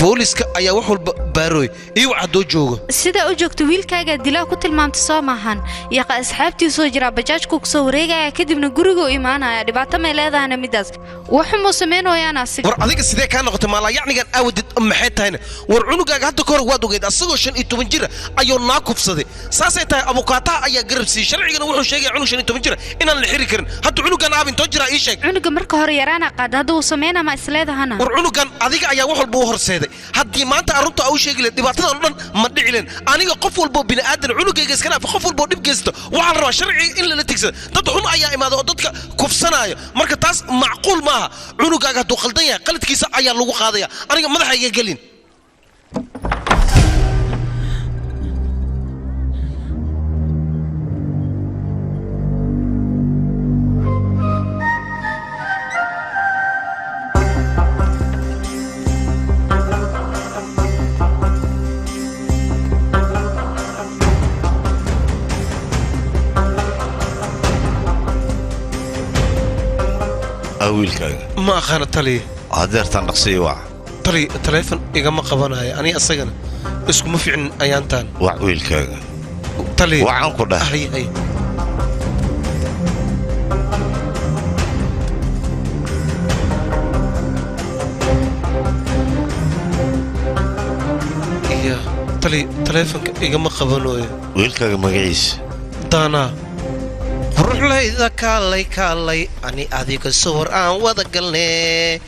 booliska ayaa wax walba baaroy iyo wax doo joogo sida u joogto wiilkaaga dilaa ku tilmaamtay soo maahan yaqa asxaabtii soo jira bajaaj ku soo wareegaya kadibna guriga u imaanaya dhibaato ma leedahay midaas wax ma sameynayaan asig war adiga sidee ka noqotay maala yacnigan awadid maxay tahay war cunugaaga hadda ka hor waad ogeyd asagoo 15 jir ayuu naag kufsaday saasay tahay abukaataha ayaa garabsiiyay sharcigana wuxuu sheegay cunug 15 jir inaan la xiri karin hadda cunugan aabin too jira ii sheeg cunuga marka hore yaraana qaad hadda uu sameeyna ma isleedahana war cunugan adiga ayaa wax walba u horseeday haddii maanta arrinta uu sheegay dhibaatada oo dhan ma dhicilin aniga qof walba bini aadan cunugayga iska dhaaf qof walba dib geysto waxaan rabaa sharci in la tigsado dad xun ayaa imaado oo dadka kufsanaayo marka taas macquul maaha cunugaaga hadduu qaldan yahay qaladkiisa ayaa lagu qaadaya aniga madaxayga gelin wiilkaaga ma aqaan tali hadeertan dhaqsiyo waa tali telefoon igama qabanayo ani asagana iskuma fiicin ayaantan waa wiilkaaga tali waxaan ku dhahay iya tali telefoonka igama qabanayo wiilkaaga magaciisa daana ruux quruxlayda kaalay ani adiga sawir aan wada galnee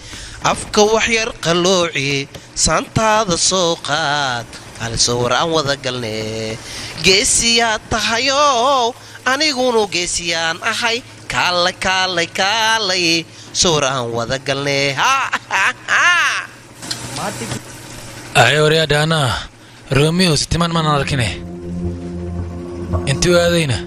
afka waxyar qalooci saantaada soo qaad hal sawir aan wada galnee geesiyaa tahayow anigunu geesiyaan ahay kaalay sawir aan wada galnee ay oryadana romeo sitiman man arkine intuu aadayna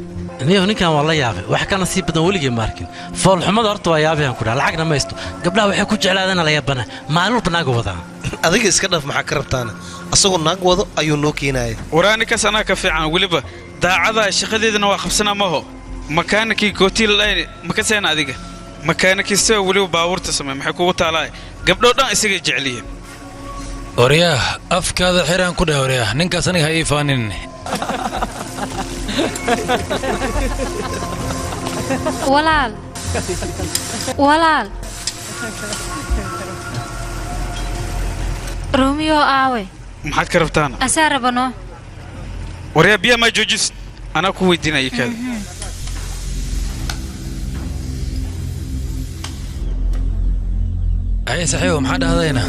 niyo ninkan waa la yaabay wax ka nasiib badan weligii ma arkin fool xumada horta waa yaabay aan ku dhahay lacagna maysto gabdhaha waxay ku jeclaadaan la yaabana maalul banaaga wadaa adiga iska dhaf maxaa ka rabtaana asagoo naag wado ayuu noo keenayay waraanikas anaa ka fiican weliba daacada shaqadeedana waa qabsanaa maho makaanikii gootii ladhayn makaseena adiga makaanikii sida weliba baabuurta samey maxay kugu taalaay gabdhoo dhan isagay jecliyeen oryaah afkaada xiraan ku dheh oryaah ninkaas aniga ha ii faanin walaal romeo aawe maxaad ka rabtaana asaa rabano waryaa biyaa maa joojis anaa ku weydiinaya kaada ay saxiibo maxaa dhahdayna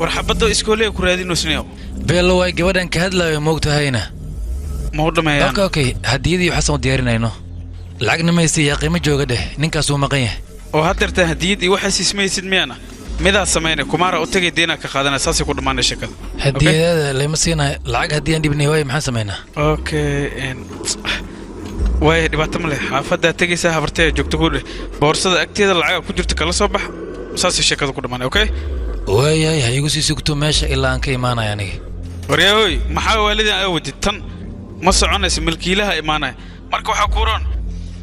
war xabadda iskoolea ku raadinosneyo beello waay gabadhan ka hadlaayo moogtahayna ma u dhammeeyaan okay hadiyadii waxaasoo diyaarinayno lacagna maysi yaa qiimo jooga dheh ninkaas uu maqan yahay oo haddeertaa hadiyad iyo waxaas ismaysid miyana midaad samaynay kumaara u tagay deenaa ka qaadana saasay ku dhammaanay shakada hadiyadaada layma siinayo lacag haddii aan dhibnay waayo maxaan samaynaa okay waayo dhibaato ma leh xaafaddaa tegaysaa habartee joogto ku dheh boorsada agteeda lacaga ku jirta kala soo bax saasay shakada ku dhammaanay okay waayahay ha igu sii sugto meesha ilaa aan ka imaanaya aniga waryaahoy maxaa waalidan aa wadid tan ma soconaysa milkiilaha imaanaya marka waxaa kuuroon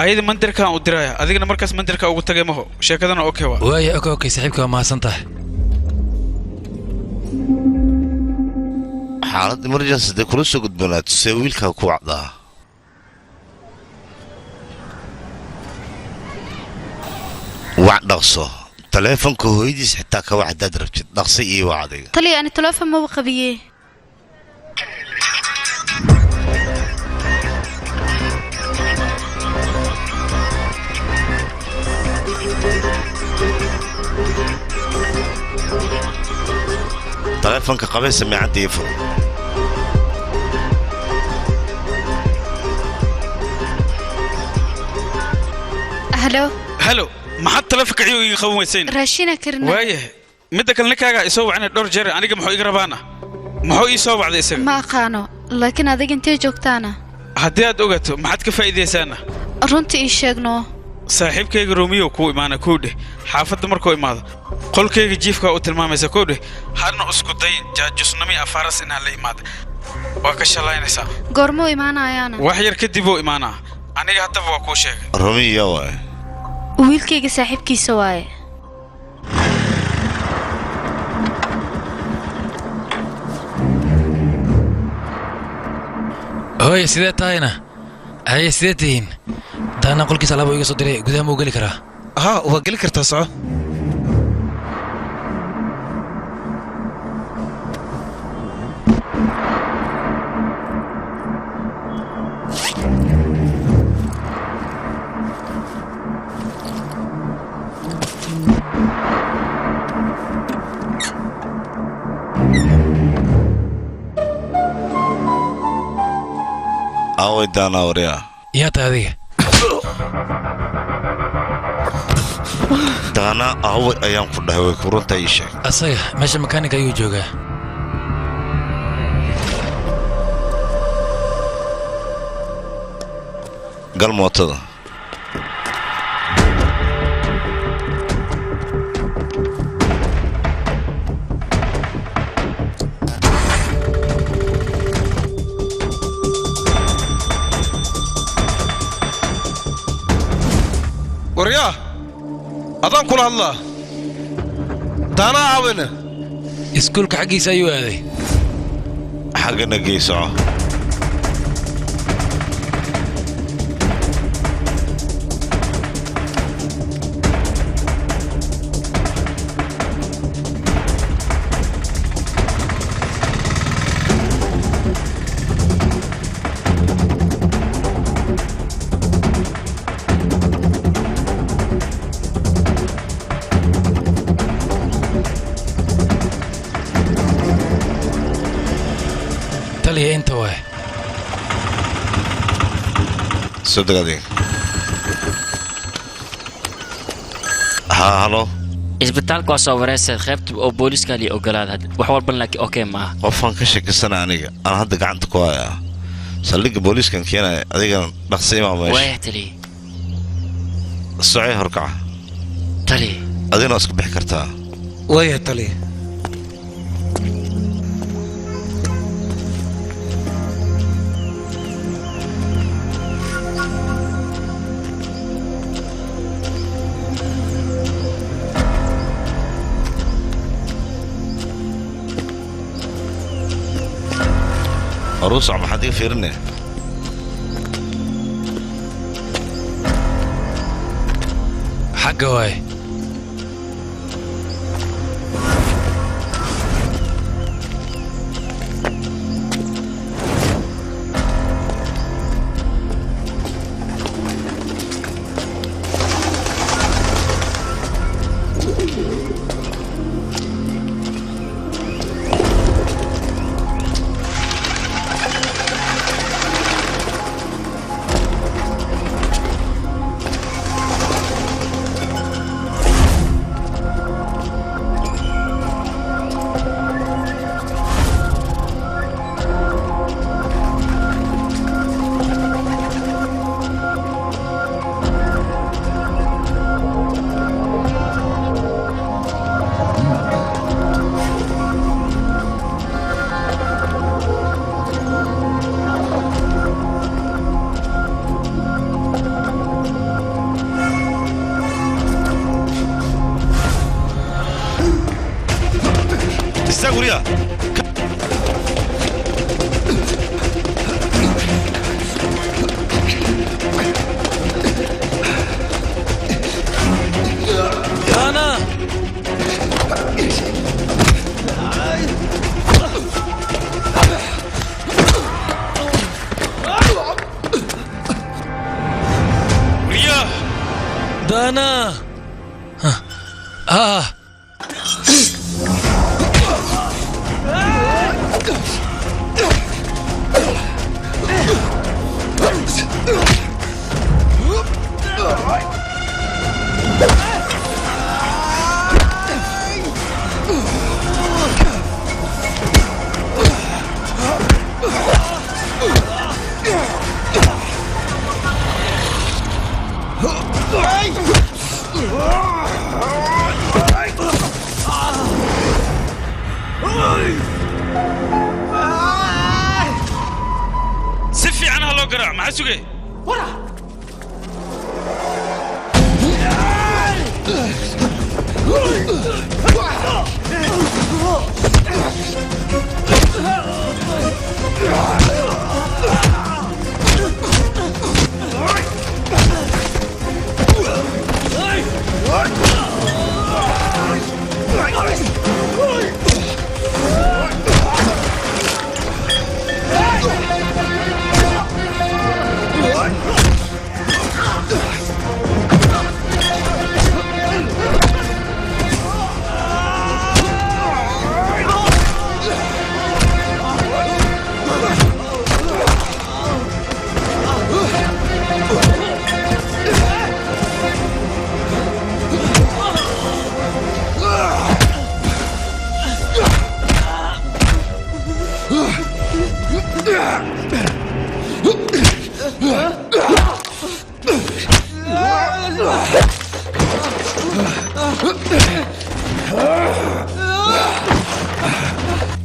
ayada mandirkaan u diraya adigana markaas mandirka ugu tagay maho sheekadana okay waa waaya okay saaxiibka waa mahadsan tahay xaalad emergency dee kula soo gudbanaad see wiilkaa ku wacdaa wac dhaqso taleefonka hooyadiis xitaa ka wac haddaad rabtid dhaqsi iyo wac adiga taliya ani taleefon maba qabiye taleefonka qabee sameecadda ii fur halo maxaad taleefonka ciyo iga qaban weysayn raashina karina waayahay midda kale ninkaagaa isoo wacnay dhowr jeer aniga muxuu iga rabaana muxuu ii soo wacday isaga ma aqaano laakiin adiga intee joogtaana haddii aad ogaato maxaad ka faa'iidaysaana runtii ii sheegno saaxiibkayga romiyo kuu imaana kow dheh xaafadda markuu imaado qolkayga jiifkaa u tilmaamaysa kow dheh hadna isku dayin jaajusnami afaaras inaan la imaada waa ka shalaynaysaa goormuu imaanayaana wax yar kadib uu imaanaa aniga haddaba waa kuu sheegay romiyo waay wiilkayga saaxiibkiisa waaye hooye sidee tahayna haye sidee tihiin daana qolkiisa alaaba iga soo diray gudaha ma u geli karaa haa waa geli kartaa soco away daana waryaa yaa tahay adiga daana aaway ayaan ku dhahay way kurunta ii sheeg asaga meesha makaanika ayuu joogaa gal mootada waryaa adaan kula hadlaa daanaa aawayna iskuulka xaggiisa ayuu aaday xaggana gey soco waay soo dagaadeen haa halo isbitaalka waa soo wareysay qaybta oo booliiska li ogolaad wax walba laakiin okay ma aha qofaan ka shakisana aniga aan hadda gacanta ku hayaa saldhigga booliiskan keenaya adigana dhaqsi imaa meesha way tali socay horkaca tali adigana isku bixi kartaa way tali عروس عم حد يغفرني حقه واي استغفر أنا ريا دانا سفي عنها لو قرع مع سوقي ورا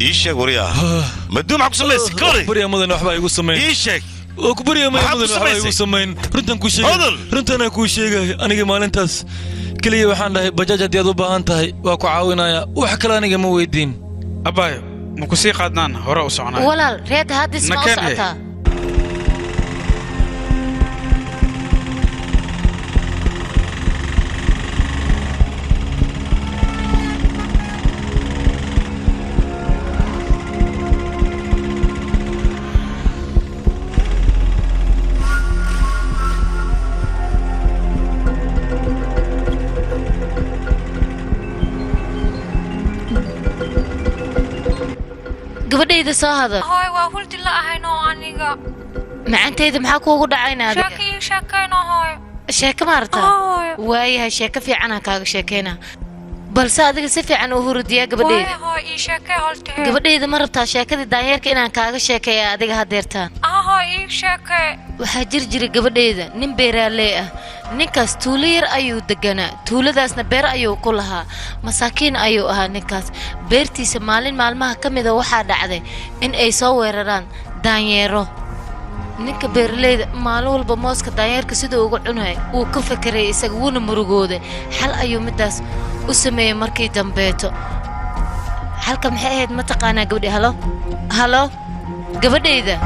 إيشك وريا مدوم عكس الله سكري بريا مدن وحبا يقول سمين إيشك وكبريا ما مدن وحبا يقول سمين رنتن كل شيء رنتن كل شيء أنا جمال أنتس كلي وحنا بجاجة ديادو بهانتهاي وأكو عاونايا وحكلا أنا جمو ويدين أباي مكسي قادنان هراء وسعنا ولا ريت هادس ما وسعتها gabadhayda soo hadal hooy waa huldi la ahayno aniga macantayda maxaa kuugu dhacayna adiga sheeko ii sheekayno hooy sheeko maarta waayahay sheeko fiicanaa kaaga sheekayna balse adiga si fiican u hurudiyaa gabadhayda hooy ii sheekay holtee gabadhayda ma rabtaa sheekadii daanyeerka inaan kaaga sheekeeya adiga hadeertaan hooy ii sheekay waxaa jiray gabadhayda nin beeraaley ah ninkaas tuulo yar ayuu deganaa tuuladaasna beer ayuu ku lahaa masaakiin ayuu ahaa ninkaas beertiisa maalin maalmaha ka mida waxaa dhacday in ay soo weeraraan daanyeero ninka beeraleyda maalin walba mooska daanyeerka siduu uga cunay wuu ka fekeray isaga wuuna murugooday xal ayuu midaas u sameeyey markii dambeeto xalka maxay ahayd ma taqaanaa gabadhi halo gabadhayda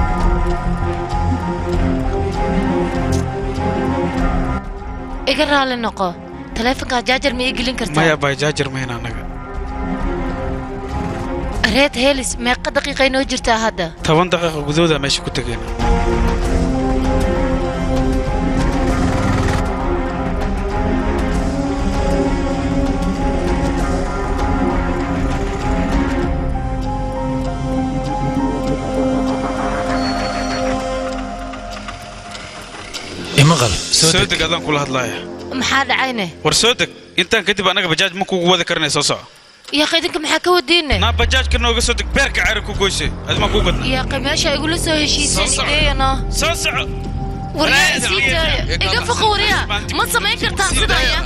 iga raali noqo taleefankaa jaajar ma ii gelin kartaa maya bay jaajar mayna anaga reed helis meeqa daqiiqay noo jirtaa hadda 10 daqiiqo gudahooda meesha ku tagayna imaqal soo deg adaan kula hadlaaya maxaa dhacayne war soo deg intaan kadib anaga bajaaj ma kugu wada karanay soo soco يا أخي إنك محكي ودينا. نا بجاج كنا وقصدك بيرك عارك وقوشي هذا ما كوبنا. يا أخي ماشي يقول له سوي شيء ثاني أنا. سوسع. وريا سيدا إيقفق وريا ما سمعك كرتان سيدايا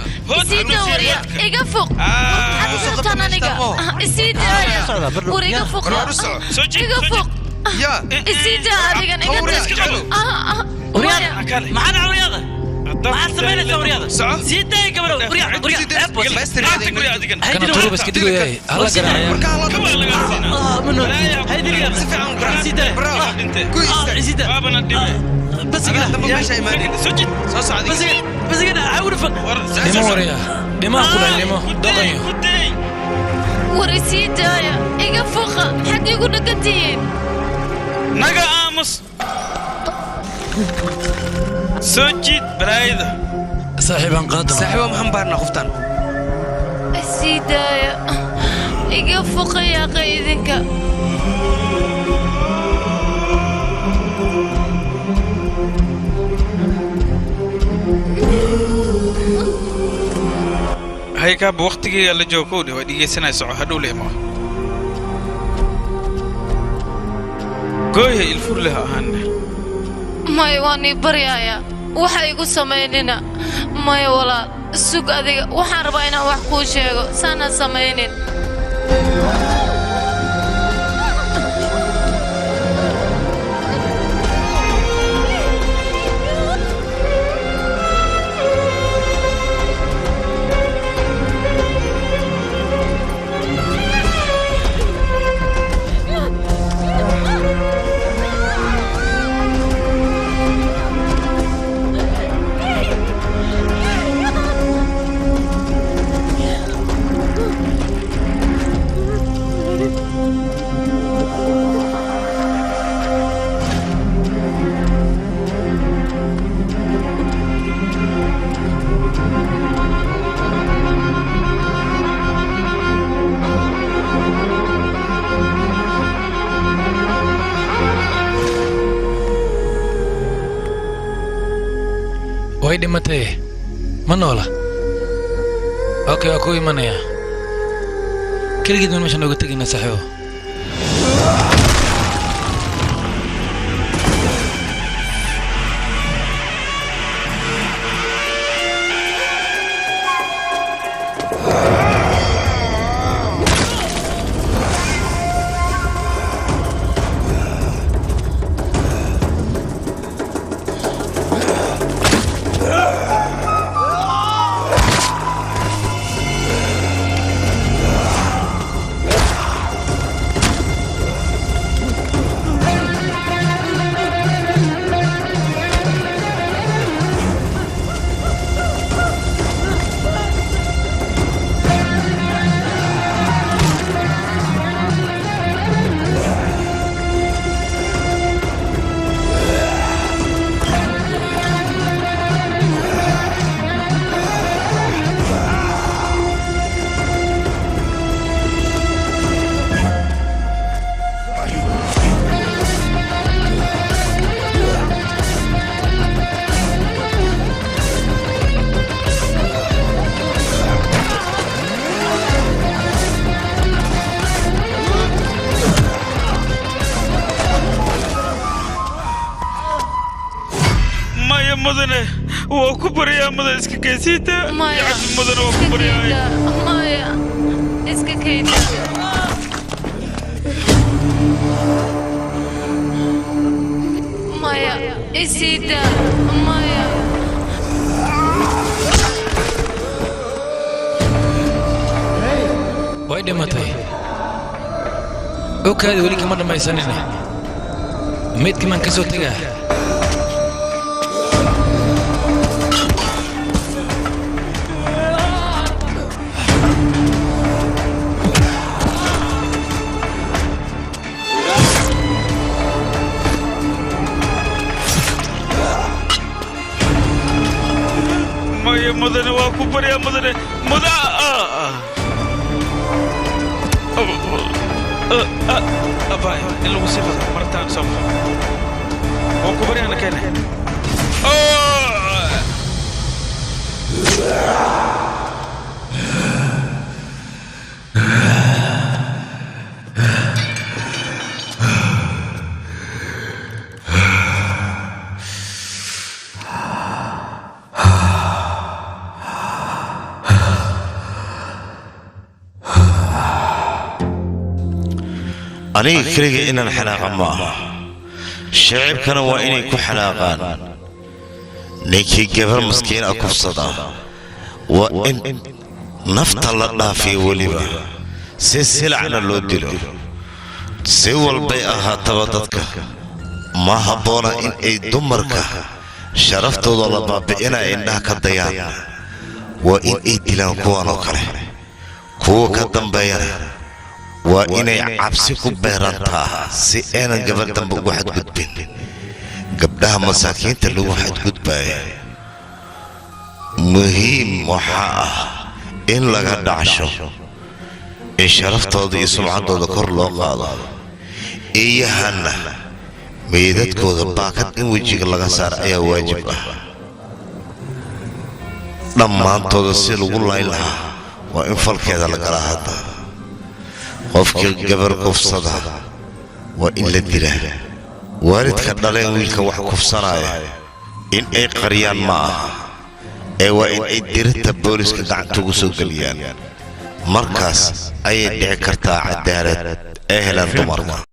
سيدا وريا إيقفق هذا سرطان أنا سيدا وريا إيقفق إيقفق يا سيدا أريجان إيقفق وريا معنا رياضة ما سمعنا رياضة سيدا يقبل رياضة كان طول بس كده وياي هلا قرا منو هيدي رياضة سيدا سيدا بس كده ماشي ايمان سجد بس كده عاود فن ليمو وريا ليمو كلها ليمو دقيقة ورسيت يا إيجا فخا حد يقول نقتين نقا آمس سجد برايدة صاحبا قادم صاحبا محمد خفتان السيدايا إيجا فخا يا قيدك هيك بوقتي اللي جوكودي ودي سنة سعو هدول ما قوي الفور لها هن ما يواني بريايا waxay igu sameynina may walaal sug adiga waxaan rabaa inaan wax kuu sheego saana sameynin way dhimatay ma noola okay waa ku imanaya keligeed ma meesha nooga tegayna saaxiibo مدنه وكبر يا مدن اسك كيسيتا يا مدن وكبر يا مايا اسك كيدا مايا اسيدا مايا way dhimatay okaadi weli kama dhammaysanina meydkii maan ka soo tegaa maya mudane waa ku baryaa mudane muda أباي اللي وصفه مرتان صبح وكبري أنا كنا أنا كريجي إن الحلاقة ما شعب كانوا وإني كحلاقان نيكي جبر مسكين أكف صدا وإن نفط الله في وليبا سلسلة على اللودلو سوى البيئة تبادتك ما هبونا إن أي دمرك شرفت الله بإنا إنها كالديان وإن أي دلان كوانا كره كوا كدن بيانا وإني عبسكو بيرانتا سي أنا قبل دنبق واحد قدبين قبلها مساكين تلو واحد قدباي مهم وحاء إن لغا دعشو إن شرفت وضي سمعت وذكر لو قاضا إيهانا ميدتكو ذباكت إن وجيك لغا سار أي واجبه لما أنتو ذسيل والله إلها وإن فالك هذا لقرا هذا qofkii gabar kufsada waa in la dilaa waalidka dhaleen wiilka wax kufsanaya in ay qariyaan ma aha ee waa in ay dirta booliska gacanta ugu soo geliyaan markaas ayay dhici kartaa cadaalad ee helaan dumarka